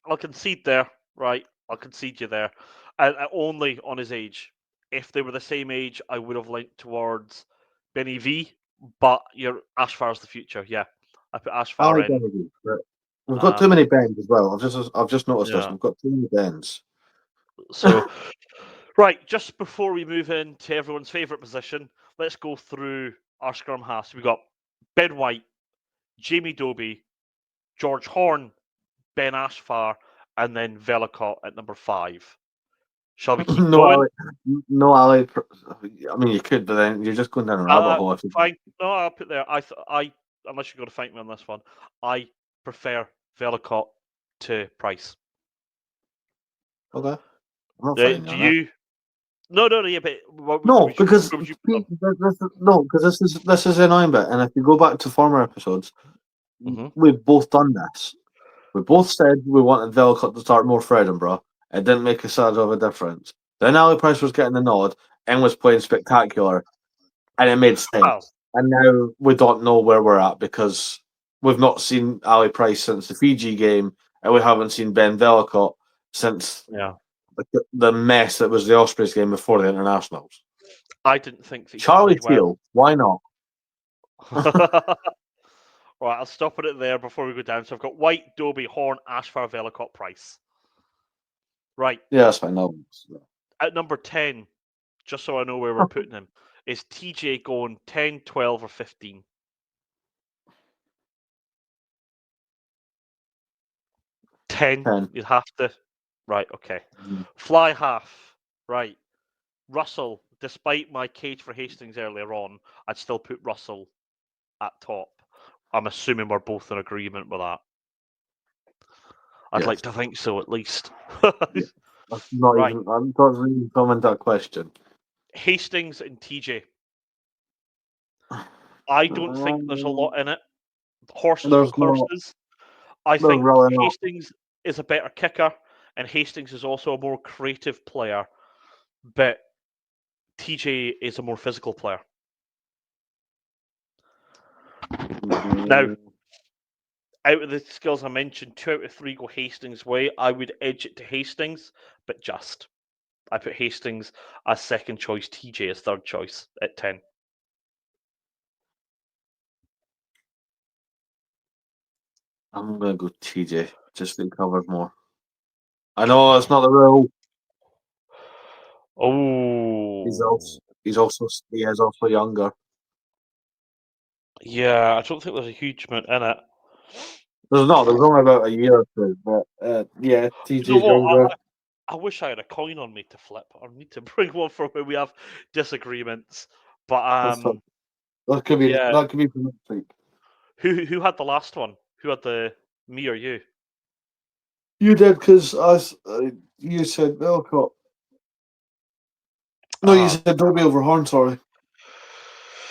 I'll concede there, right? I'll concede you there. And only on his age. If they were the same age, I would have linked towards Benny V. But your Ashfar's the future. Yeah, I put I Ashfar like in. Benny. But we've got too many Bens as well. I've just noticed this. Yeah. We've got too many Bens. So, right, just before we move into everyone's favourite position, let's go through our scrum halves. We've got Ben White, Jamie Dobie, George Horn, Ben Ashfar, and then Velicott at number 5. Shall we keep no, going? Ali, no, Ali. I mean, you could, but then you're just going down a rabbit hole. Fine. No, I'll put there. I unless you're going to fight me on this one, I prefer Velicott to Price. Okay. I'm not Do fighting you on that. you? No, yeah, but No, because where would you put this is the annoying bit. And if you go back to former episodes, them? we've both done this. We both said we wanted Velicott to start more for Edinburgh. It didn't make a sad of a difference. Then Ali Price was getting the nod and was playing spectacular, and it made sense. Well, And now we don't know where we're at because we've not seen Ali Price since the Fiji game, and we haven't seen Ben Velicott since yeah. the mess that was the Ospreys game before the internationals. I didn't think that he Charlie played well. Teal, why not? Right, I'll stop it there before we go down. So I've got White, Dobie, Horn, Ashfar, Velicott, Price. Right. Yeah, that's fine. No. At number 10, just so I know where we're putting him, is TJ going 10, 12, or 15? 10. 10. You'd have to. Right, okay. Mhm. Fly half. Right. Russell, despite my cage for Hastings earlier on, I'd still put Russell at top. I'm assuming we're both in agreement with that. I'd Yes. like to think so, at least. Yeah. I'm not Right. even. I'm not even comment that question. Hastings and TJ. I don't think there's a lot in it. Horses There's for courses. I There's think really not. Hastings is a better kicker, and Hastings is also a more creative player, but TJ is a more physical player. Now, out of the skills I mentioned, 2 out of 3 go Hastings' way. I would edge it to Hastings, but just. I put Hastings as second choice, TJ as third choice at 10. I'm gonna go TJ just to cover more. I know it's not the rule. Oh, He is also younger. yeah. I don't think there's a huge amount in it. There's only about a year or two, but yeah, TJ's You know what? younger. I wish I had a coin on me to flip. I need to bring one for where we have disagreements. But That could be yeah. that could be for next week. Who had the last one? Who had the me or you? You did because you said Velicott. No, you said Dobie over Horn. Sorry.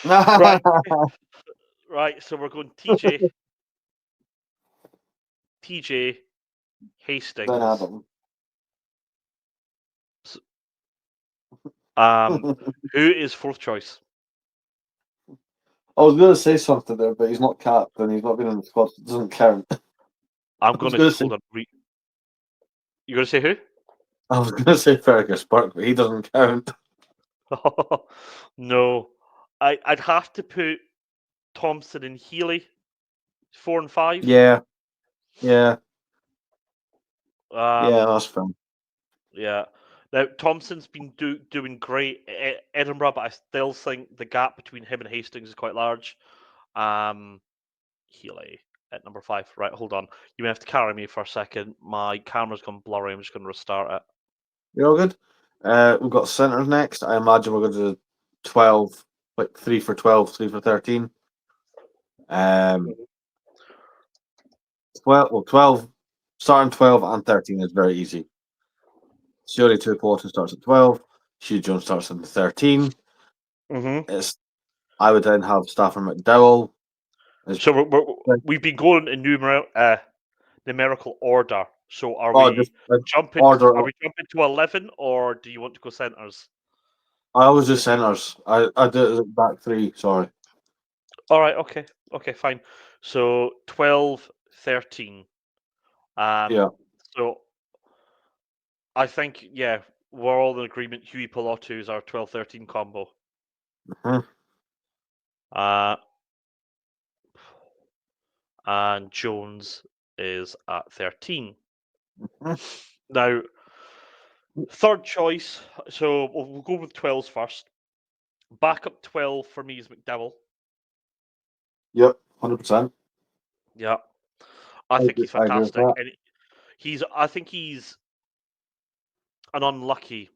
Right. Right. So we're going TJ, Hastings. Ben Adam. Who is fourth choice? I was going to say something there, but he's not capped and he's not been in the squad. So it doesn't count. I'm going to hold on. You're going to say who? I was going to say Fergus Burke, but he doesn't count. No, I'd have to put Thompson and Healy 4 and 5. Yeah. Yeah, That's fine. Yeah. Now Thompson's been doing great at Edinburgh, but I still think the gap between him and Hastings is quite large. Healy at number 5. Right, hold on. You may have to carry me for a second. My camera's gone blurry. I'm just going to restart it. You're all good. We've got centres next. I imagine we're going to do 12, like 3 for 12, 3 for 13. 12, starting 12 and 13 is very easy. Surely Tuipulotu starts at 12. Hugh Jones starts at 13. Mm-hmm. I would then have Stafford McDowell. So we've been going in numerical order. So are Oh, we just jumping? order. Are we jumping to 11, or do you want to go centers? I always do centers. I do it back three. Sorry. All right. Okay. Fine. So 12, 13. Yeah. So I think we're all in agreement. Huey Pilotu is our 12-13 combo. Mhm. And Jones is at 13. Mhm. Now, third choice. So we'll go with 12s first. Backup 12 for me is McDowell. Yep. 100%. Yeah, I think he's I agree with fantastic, that. and I think he's an unlucky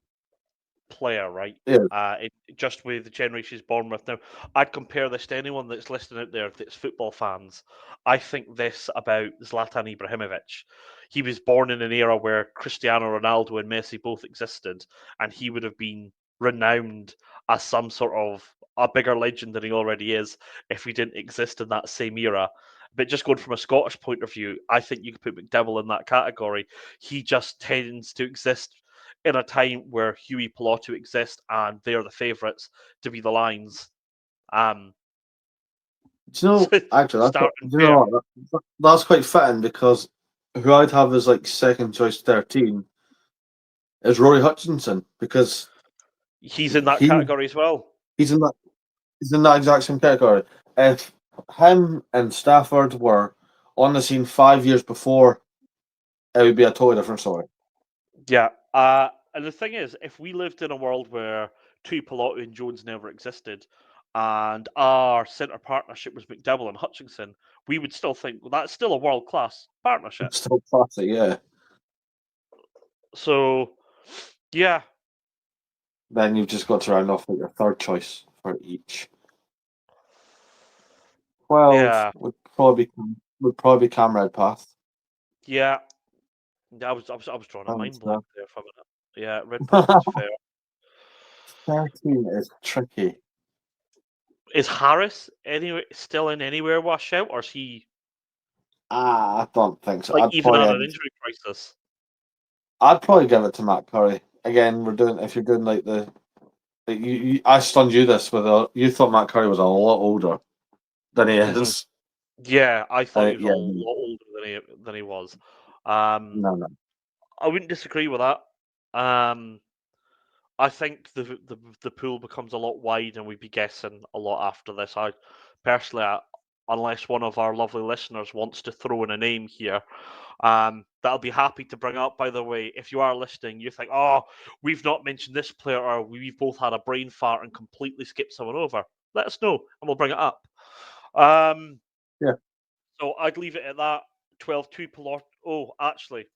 player, right? Yeah. Just with the generation he's born with. Now, I'd compare this to anyone that's listening out there that's football fans. I think this about Zlatan Ibrahimovic. He was born in an era where Cristiano Ronaldo and Messi both existed, and he would have been renowned as some sort of a bigger legend than he already is if he didn't exist in that same era. But just going from a Scottish point of view, I think you could put McDowell in that category. He just tends to exist in a time where Huey Pilotu exists and they're the favourites to be the Lions. Do you know? Actually, Starting do you pair. know what? That's quite fitting because who I'd have as like second choice 13 is Rory Hutchinson because He's in that he category as well. he's in that he's in that exact same category. If him and Stafford were on the scene 5 years before, it would be a totally different story. Yeah. And the thing is, if we lived in a world where Pilotu and Jones never existed, and our centre partnership was McDowell and Hutchinson, we would still think, well, that's still a world class partnership. It's still classic, yeah. So, yeah. Then you've just got to round off with your third choice for each. 12 Yeah. would probably be Cam Redpath. Yeah. I was drawing a And mind blank there for a minute. Yeah, Redpath is fair. 13 is tricky. Is Harris still in anywhere washout, or is he I don't think so. like even on an injury crisis? I'd probably give it to Matt Curry. Again, if you're doing like I stunned you this you thought Matt Curry was a lot older than he Mhm. is. Yeah, I thought he was a Yeah, lot older than he was. no. I wouldn't disagree with that. I think the pool becomes a lot wide, and we'd be guessing a lot after this. I personally, unless one of our lovely listeners wants to throw in a name here, that I'll be happy to bring up. By the way, if you are listening, you think, oh, we've not mentioned this player, or we've both had a brain fart and completely skipped someone over, let us know, and we'll bring it up. Yeah. So I'd leave it at that. 12-2 Pilar. Oh, actually,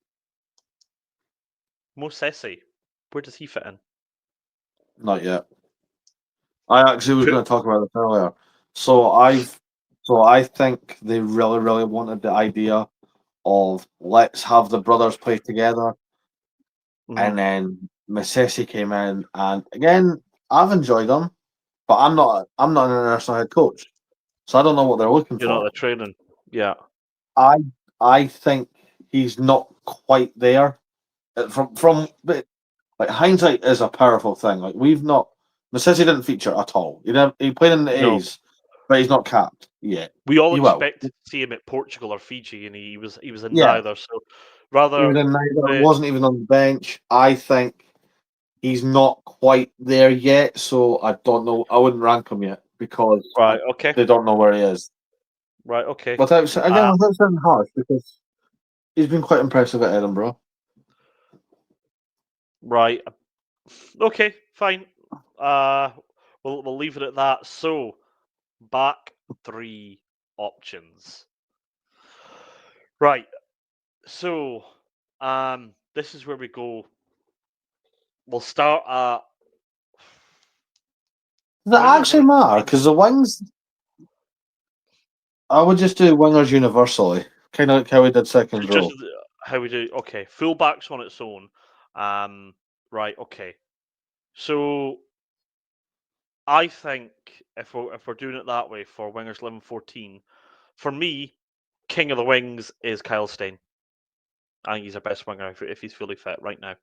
Mosesi, where does he fit in? Not yet. I actually was going to talk about this earlier. So I think they really, really wanted the idea of let's have the brothers play together, and then Mosesi came in, and again, I've enjoyed him, but I'm not an international head coach, so I don't know what they're looking You're not for. the training. Yeah. I think he's not quite there. Like hindsight is a powerful thing. Like Mosesi didn't feature at all. He played in the No. A's, but he's not capped yet. We all He will. expected to see him at Portugal or Fiji, and he was in Yeah. neither. So He rather, was in neither. Wasn't even on the bench. I think he's not quite there yet. So I don't know. I wouldn't rank him yet because right, okay, they don't know where he is. right, okay, Without sounding harsh, because he's been quite impressive at Edinburgh. right, okay, fine. We'll leave it at that. So back three options. Right. So, this is where we go. We'll start at. Does it actually matter? Because the wings, I would just do wingers universally. kind of like how we did second row. Just how we do. Okay, fullbacks on its own. Right. Okay. So I think if we're doing it that way for wingers 11-14, for me, king of the wings is Kyle Stein. I think he's our best winger if he's fully fit right now.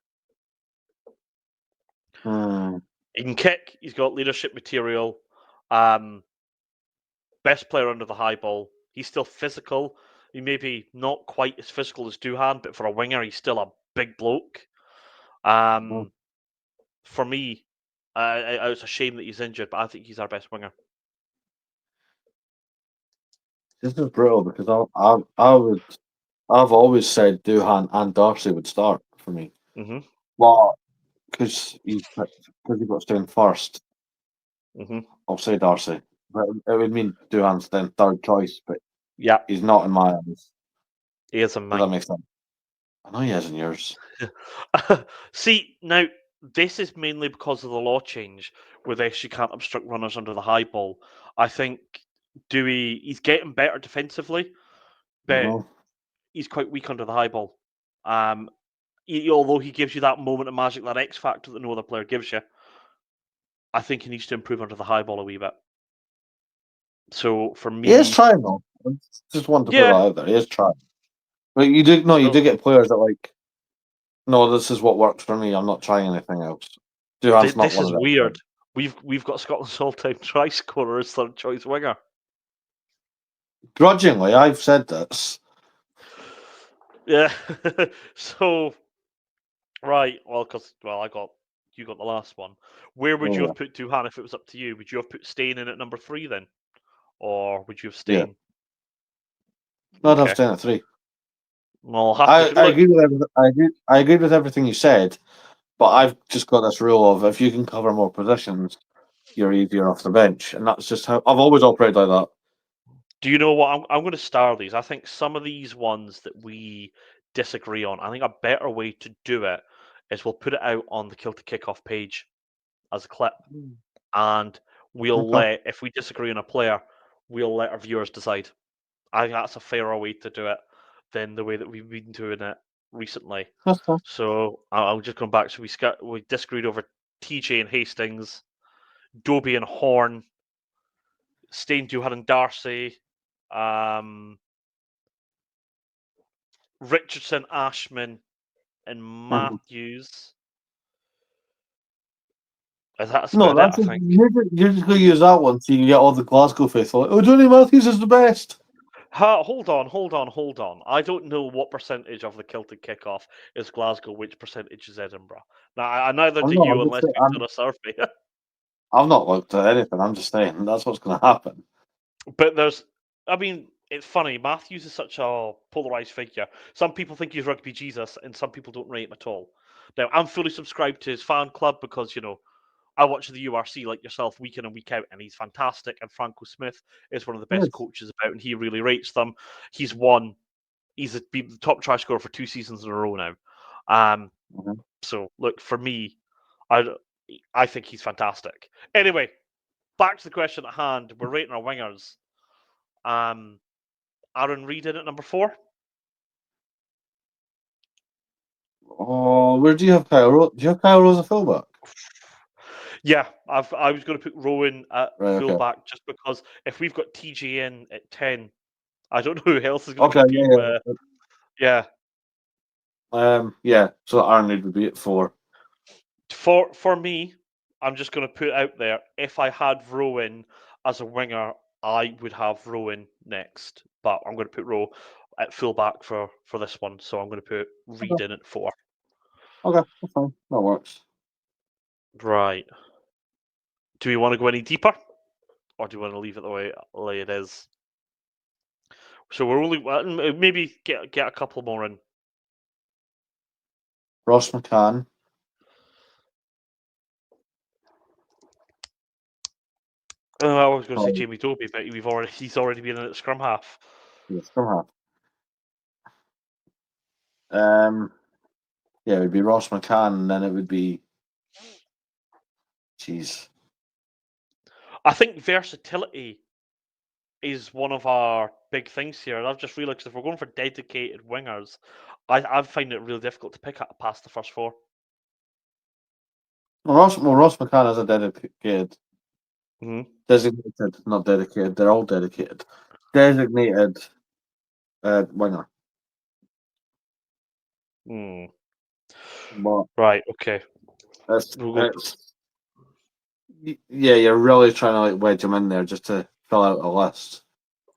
Hmm. He can kick. He's got leadership material. Best player under the high ball. He's still physical. He may be not quite as physical as Duhan, but for a winger, he's still a big bloke. For me, it's a shame that he's injured, but I think he's our best winger. This is brutal because I've always said Duhan and Darcy would start for me. Hmm. Well, because he got staying first, Hmm. I'll say Darcy. But it would mean Duhan's then third choice, but Yeah, he's not in my eyes. he is in Does that mine. make sense? I know he is in yours. See, now, this is mainly because of the law change where they actually can't obstruct runners under the high ball. I think he's getting better defensively, but Mhm. he's quite weak under the high ball. Although he gives you that moment of magic, that X factor that no other player gives you, I think he needs to improve under the high ball a wee bit. So for He is me, trying though. I just want to put that yeah, out there. He is trying. But you do so get players that like, no, this is what works for me. I'm not trying anything else. Duhan's not this one is of them. weird. We've got Scotland's all-time try scorer as third choice winger. Grudgingly, I've said this. Yeah. So right, you got the last one. Where would you Yeah, have put Duhan if it was up to you? Would you have put Stain in at number 3 then, or would you have yeah. Stain? No, I'd have Okay. staying at 3. Well, I'll have to I look. agree with everything. I agree with everything you said, but I've just got this rule of if you can cover more positions, you're easier off the bench, and that's just how I've always operated like that. Do you know what? I'm going to star these. I think some of these ones that we disagree on, I think a better way to do it is we'll put it out on the Kilty Kickoff page as a clip, and we'll Okay, let, if we disagree on a player, we'll let our viewers decide. I think that's a fairer way to do it than the way that we've been doing it recently. that's fine. So I'll just come back. So we disagreed over TJ and Hastings, Dobie and Horn, Stain, Duhan and Darcy, um, Richardson, Ashman, and Mhm. Matthews. That's No, about it, that's I think. you're just going to use that one so you can get all the Glasgow faithful. Oh, Johnny Matthews is the best. Hold on. I don't know what percentage of the Celtic kickoff is Glasgow, which percentage is Edinburgh. Now, neither I'm do not. you, unless you've done a survey. I've not looked at anything. I'm just saying that's what's going to happen. But it's funny. Matthews is such a polarized figure. Some people think he's rugby Jesus, and some people don't rate him at all. Now, I'm fully subscribed to his fan club because, I watch the URC like yourself week in and week out, and he's fantastic. And Franco Smith is one of the best Yes. coaches about, and he really rates them. He's been the top try scorer for 2 seasons in a row now. Mhm. So look, for me, I think he's fantastic. Anyway, back to the question at hand. We're rating our wingers. Aaron Reid in at number 4. Oh, where do you have Kyle? Do you have Kyle Rose a fullback? Yeah, I was going to put Rowan at Right. Okay. fullback just because if we've got TJ in at 10, I don't know who else is going to Okay. compete Yeah. with. Yeah, Yeah. So Aaron Reid would be at 4. for me, I'm just going to put out there. If I had Rowan as a winger, I would have Rowan next, but I'm going to put Rowe at fullback for this one. So I'm going to put Reid Okay. in at 4. Okay. That's fine. That works. Right. Do we want to go any deeper, or do you want to leave it the way it is? So we're only maybe get a couple more in. Ross McCann. I was going to say Oh, Jamie Dobie, but he's already been in at scrum half. yes. Come on. Yeah, it would be Ross McCann, and then it would be. Jeez. I think versatility is one of our big things here. And I've just realised if we're going for dedicated wingers, I find it really difficult to pick up past the first four. Ross McCann is a dedicated, Mhm. designated, not dedicated. They're all dedicated. Designated winger. Mm. But Right. Okay. it's We'll go. yeah, you're really trying to like wedge him in there just to fill out a list.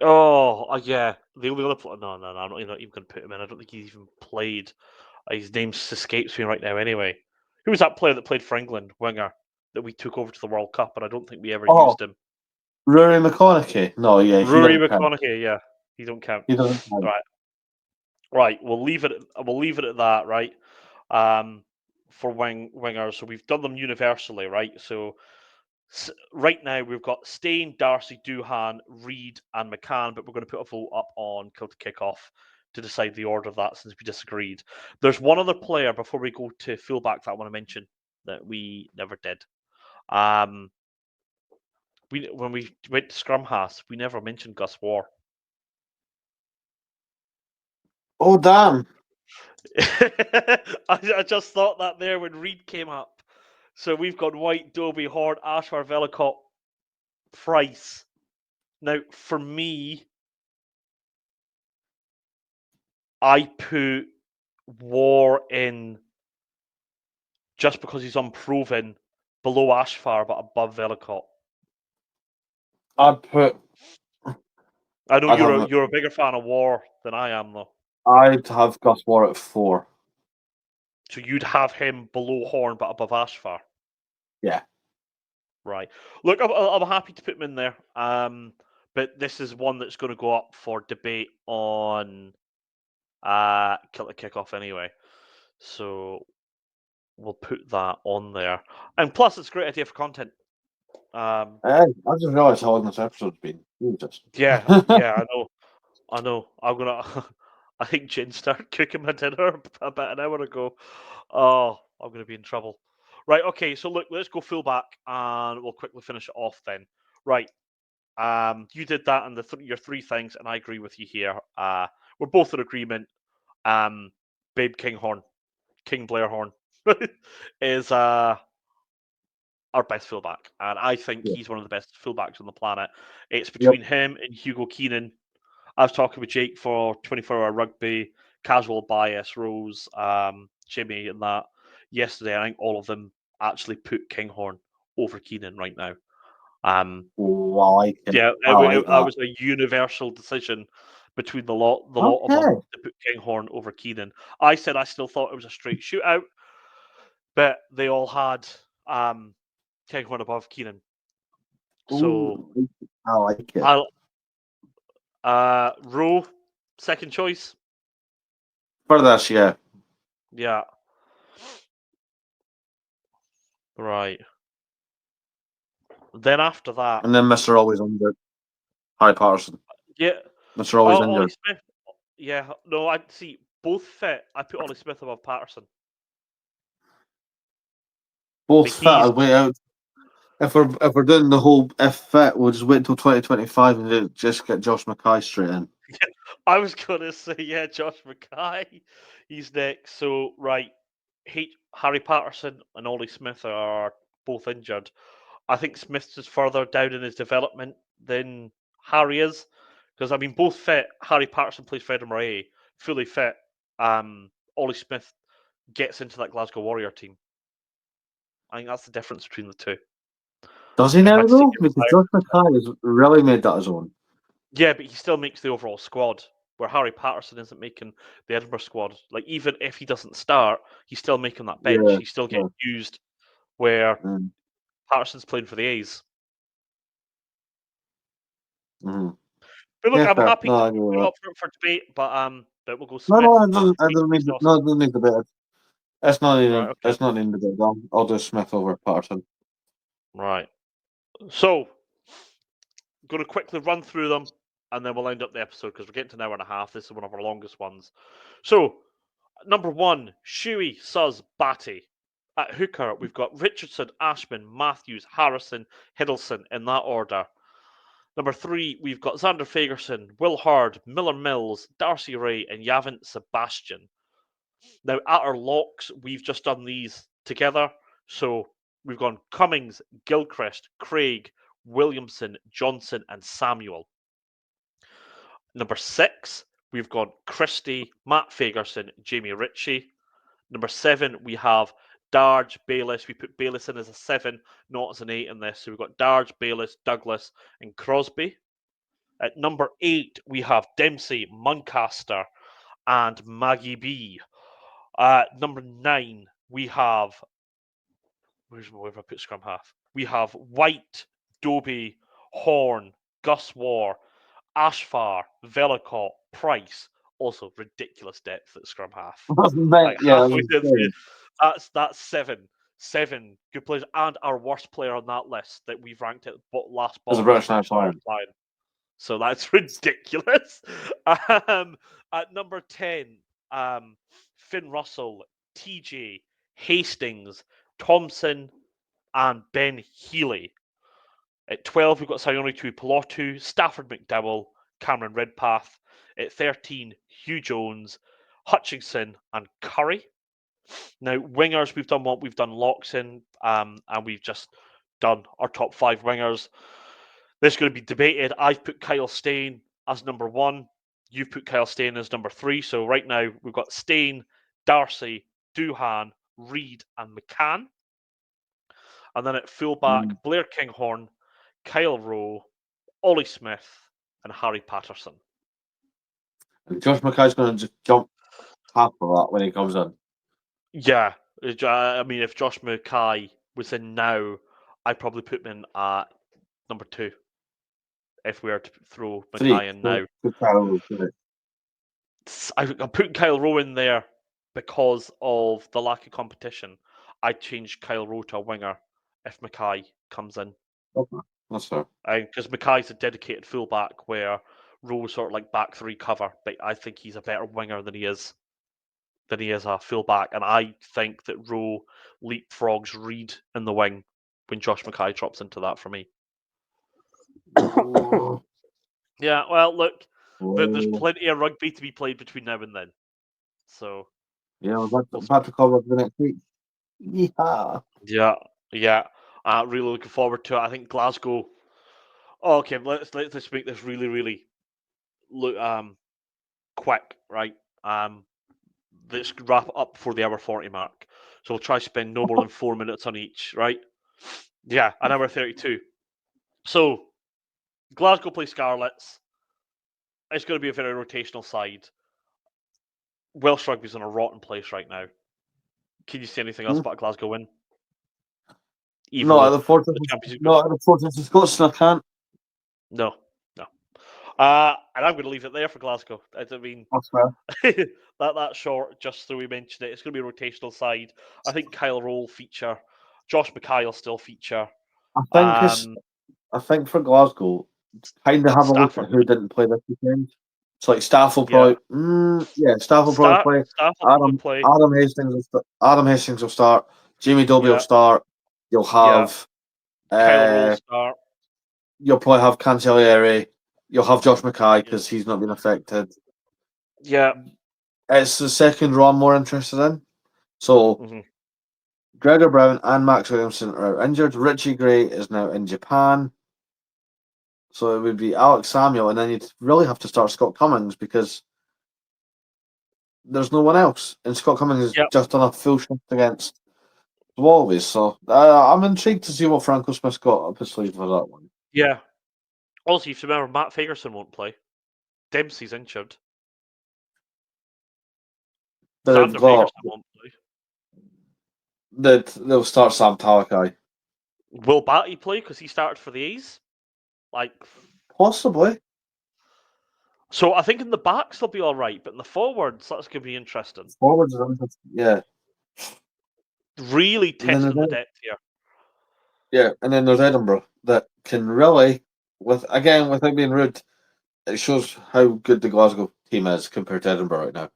Oh, yeah. The only other player. No, I'm not even going to put him in. I don't think he's even played. His name escapes me right now. Anyway, who was that player that played for England, winger, that we took over to the World Cup, and I don't think we ever Oh, used him. Rory McConaughey. No, yeah, he Rory don't count. McConaughey. Yeah, he don't count. He doesn't count. Right. Right. We'll leave it. We'll leave it at that. Right. For wingers, so we've done them universally, right? So right now we've got Stain, Darcy, Doohan, Reid, and McCann, but we're going to put a vote up on Kill to Kickoff to decide the order of that since we disagreed. There's one other player before we go to fullback that I want to mention that we never did. When we went to Scrum Half, we never mentioned Gus War. Oh damn! I just thought that there when Reid came up. So we've got White, Dobie, Horn, Ashford, Velicott, Price. Now, for me, I put War in just because he's unproven below Ashfar but above Velicott. I'd put. I know I'd have. you're a bigger fan of War than I am, though. I'd have Gus War at 4. So you'd have him below Horn but above Ashfar. Yeah. Right. Look, I'm happy to put him in there. But this is one that's going to go up for debate on Kill the Kickoff anyway. So we'll put that on there. And plus, it's a great idea for content. I just realised how long this episode's been. Jesus. Yeah, I know. I'm gonna. I think Jen started cooking my dinner about an hour ago. Oh, I'm gonna be in trouble. Right. Okay. So look, let's go fullback, and we'll quickly finish it off then. Right. You did that and your 3 things, and I agree with you here. We're both in agreement. Babe Kinghorn, King Blair Horn, is our best fullback, and I think Yeah. he's one of the best fullbacks on the planet. It's between him and Hugo Keenan. I was talking with Jake for 24-hour rugby, casual bias, Rose, Jimmy, and that yesterday. I think all of them actually put Kinghorn over Keenan right now. I like it. Yeah, I like that that. was a universal decision between the lot of them Okay. to put Kinghorn over Keenan. I said I still thought it was a straight shootout, but they all had Kinghorn above Keenan. So Ooh, I like it. I'll Rowe, second choice. For this, yeah. Yeah. Right. Then after that, And then Mr. Always Injured. Harry Patterson. yeah, Mr. Always Ollie Injured. Smith. Yeah, no, I see both fit. I put Ollie Smith above Patterson. Both But fit. I'd he's wait out. If we're doing the whole if fit, we'll just wait until 2025 and just get Josh Mackay straight in. I was gonna say, yeah, Josh Mackay. He's next. So right, Harry Patterson and Ollie Smith are both injured. I think Smith's is further down in his development than Harry is. Because I mean both fit. Harry Patterson plays for Edinburgh, fully fit. Ollie Smith gets into that Glasgow Warrior team. I think that's the difference between the two. Does he If I now had to though? take Because it Josh Mackay has really made that his own. Yeah, but he still makes the overall squad. Where Harry Patterson isn't making the Edinburgh squad. Like even if he doesn't start, he's still making that bench. Yeah. He's still Yeah. getting used. Where Mm. Patterson's playing for the A's. Mm-hmm. But look, Yeah, I'm fair. happy No, to I agree put with him that. up for debate, but we'll go No, Smith. it doesn't need. No, it doesn't need debate. It's not Right, needed. okay. It's not needed debate. I'll do Smith over Patterson. Right. So, going to quickly run through them, and then we'll end up the episode because we're getting to an hour and a half. This is one of our longest ones. So, number 1, Shuey, Suz, Batty. At hooker, we've got Richardson, Ashman, Matthews, Harrison, Hiddleston in that order. Number 3, we've got Xander Fagerson, Will Hurd, Miller Mills, Darcy Ray, and Yavin Sebastian. Now, at our locks, we've just done these together. So we've gone Cummings, Gilchrist, Craig, Williamson, Johnson, and Samuel. Number 6, we've got Christie, Matt Fagerson, Jamie Ritchie. Number 7, we have Darge, Bayliss. We put Bayliss in as a 7, not as an 8 in this. So we've got Darge, Bayliss, Douglas, and Crosby. At number 8, we have Dempsey, Muncaster, and Maggie B. Number 9, we have. Where have I put scrum half? We have White, Doby, Horn, Gus War, Ashfar, Velicott, Price. Also ridiculous depth at scrum half. Like Yeah, halfway through, that's 7 good players, and our worst player on that list that we've ranked at last as a bottom British is national British Lion. So that's ridiculous. At number 10, Finn Russell, TJ, Hastings, Thompson, and Ben Healy. At 12, we've got Sayoni Tuipulotu, Stafford McDowell, Cameron Redpath. At 13, Hugh Jones, Hutchinson, and Curry. Now, wingers, we've done what we've done locks in, and we've just done our top 5 wingers. This is going to be debated. I've put Kyle Stain as number 1. You've put Kyle Stain as number 3. So right now we've got Stain, Darcy, Doohan, Reid, and McCann. And then at fullback, Blair Kinghorn, Kyle Rowe, Ollie Smith, and Harry Patterson. And Josh Mackay's going to just jump half of that when he comes in. Yeah. I mean, if Josh Mackay was in now, I'd probably put him in at number 2. If we were to throw Mackay in now. I'm putting Kyle Rowe in there because of the lack of competition. I'd change Kyle Rowe to a winger if Mackay comes in. Okay, that's fair. Because Mackay's a dedicated fullback where Rowe's sort of like back 3 cover, but I think he's a better winger than he is a fullback. And I think that Rowe leapfrogs Reid in the wing when Josh Mackay drops into that for me. Yeah, well, look, there's plenty of rugby to be played between now and then. So yeah, we're about to cover the next week. Yeah. Really looking forward to it. I think Glasgow. Okay, let's make this really, really look quick, right? Let's wrap up before the hour 40 mark. So we'll try to spend no more than 4 minutes on each, right? Yeah, an hour 32. So Glasgow play Scarlets. It's going to be a very rotational side. Welsh rugby's in a rotten place right now. Can you say anything else about Glasgow win? No, at the Fortress of Scotland, I can't. No. And I'm going to leave it there for Glasgow. I mean, that's fair. that short, just so we mentioned it, it's going to be a rotational side. I think Kyle Rowe will feature. Josh Mackay will still feature. I think for Glasgow, kind of have a look at who didn't play this weekend. So like Staff will probably, Staff will probably play. Adam Hastings will start. Jamie Doby will start. You'll have Kyle Rowe will start. You'll probably have Cancelliere. You'll have Josh Mackay because he's not been affected. Yeah, it's the second row I'm more interested in. So Gregor Brown and Max Williamson are injured. Richie Gray is now in Japan. So it would be Alex Samuel, and then you'd really have to start Scott Cummings because there's no one else. And Scott Cummings has just done a full shift against the Wallabies. So I'm intrigued to see what Franco Smith's got up his sleeve for that one. Yeah. Also, you have to remember, Matt Fagerson won't play. Dempsey's injured. Xander Fagerson won't play. They'll start Sam Talakai. Will Batty play because he started for the A's? Possibly. So I think in the backs they'll be all right, but in the forwards that's going to be interesting. Forwards are interesting, yeah. Really testing the depth here. Yeah, and then there's Edinburgh that can really, without being rude, it shows how good the Glasgow team is compared to Edinburgh right now.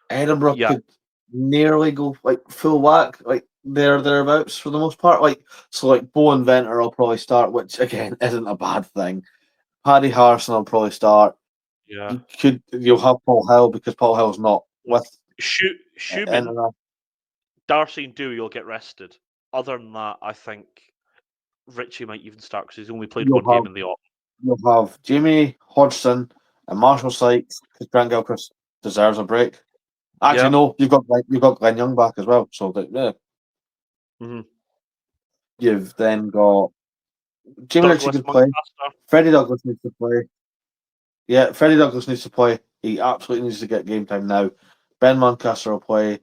Edinburgh could nearly go full whack, thereabouts for the most part. So Bowen Venter will probably start, which again isn't a bad thing. Paddy Harrison will probably start. Yeah. You'll have Paul Hill because Paul Hill's not with Schumann, international. Darcy and Dewey will get rested. Other than that, I think Richie might even start because he's only played You'll one game have- in the autumn. You'll have Jamie Hodgson and Marshall Sykes because Grant Gilchrist deserves a break. Actually, Yeah. no, you've got Glenn Young back as well. So yeah. Mhm. You've then got Jamie Ritchie Douglas could play. Muncaster. Freddie Douglas needs to play. Yeah, Freddie Douglas needs to play. He absolutely needs to get game time now. Ben Muncaster will play.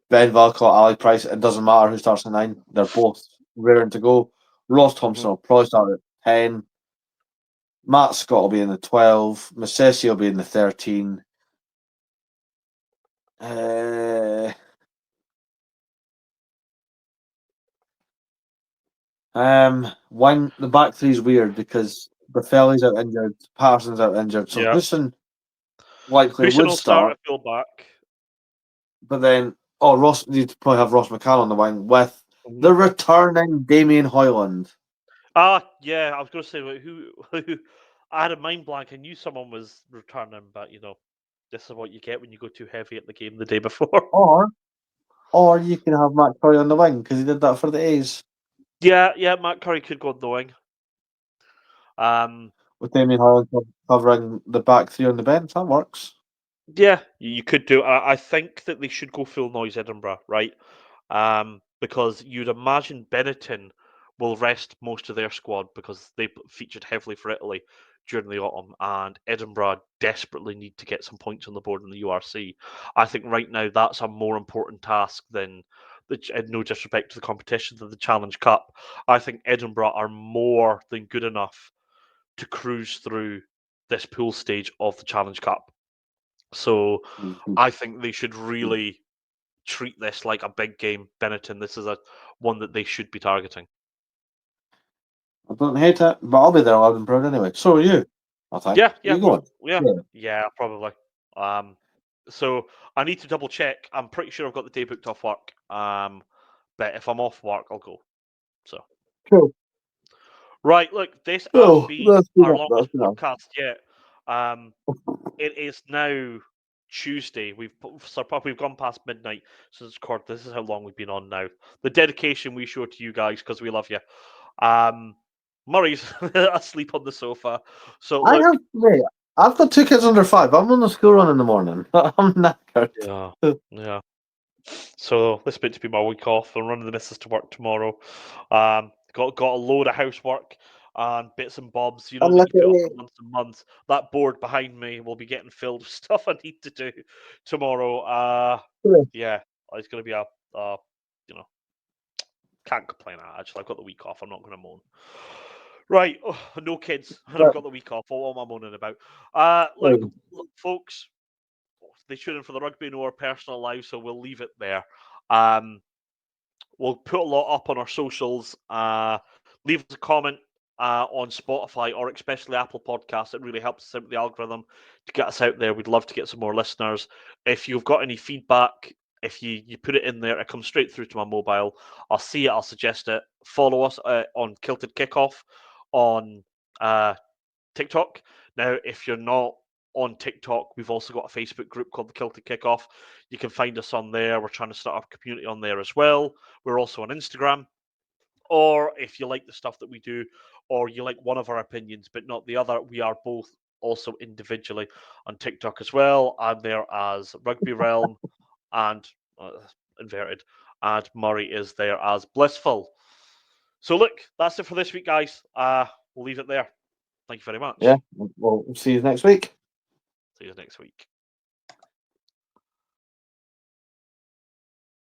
Ben Valcott, Ali Price. It doesn't matter who starts at 9. They're both raring to go. Ross Thompson will probably start at 10. Matt Scott will be in the 12. Masesi will be in the 13. One the back three is weird because Buffelli's out injured, Patterson's out injured, so Yeah. Houston likely Houston would will start. start at fullback. But then, Ross, you'd probably have Ross McCann on the wing with Mhm. the returning Damien Hoyland. Yeah, I was going to say who. I had a mind blank. I knew someone was returning, but this is what you get when you go too heavy at the game the day before. Or you can have Matt Curry on the wing because he did that for the A's Yeah, Matt Curry could go on the wing. with Damien Hoyland covering the back three on the bench. That works. Yeah, you could do. I think that they should go full noise Edinburgh, right? Because you'd imagine Benetton will rest most of their squad because they featured heavily for Italy during the autumn, and Edinburgh desperately need to get some points on the board in the URC. I think right now that's a more important task than no disrespect to the competition, than the Challenge Cup. I think Edinburgh are more than good enough to cruise through this pool stage of the Challenge Cup. So I think they should really treat this like a big game, Benetton. This is one that they should be targeting. I don't hate it, but I'll be there loud and proud anyway. So are you. I think. Yeah, Are you going? yeah, probably. So I need to double check. I'm pretty sure I've got the day booked off work. But if I'm off work, I'll go. So Cool. right, look, this has Oh, been that's been our up, longest that's been up. podcast yet. It is now Tuesday. We've gone past midnight since record. This is how long we've been on now. The dedication we show to you guys because we love you. Murray's asleep on the sofa. So I've got 2 kids under 5. I'm on the school run in the morning. I'm knackered. Yeah. So this bit to be my week off. I'm running the missus to work tomorrow. Got a load of housework and bits and bobs, that you put off for months and months. That board behind me will be getting filled with stuff I need to do tomorrow. Yeah, it's going to be can't complain. Actually, I've got the week off. I'm not going to moan. Right, no kids, and I've got the week off. What am I moaning about? Look, folks, they tune in for the rugby in our personal lives, so we'll leave it there. We'll put a lot up on our socials. Leave us a comment on Spotify or especially Apple Podcasts. It really helps us out with the algorithm to get us out there. We'd love to get some more listeners. If you've got any feedback, if you put it in there, it comes straight through to my mobile. I'll see it. I'll suggest it. Follow us on Kilted Kickoff on TikTok. Now, if you're not on TikTok, we've also got a Facebook group called the Kilted Kickoff. You can find us on there. We're trying to start up a community on there as well. We're also on Instagram. Or if you like the stuff that we do, or you like one of our opinions but not the other, we are both also individually on TikTok as well. I'm there as Rugby Realm and inverted, and Murray is there as Blissful. So look, that's it for this week, guys. We'll leave it there. Thank you very much. Yeah, we'll see you next week. See you next week.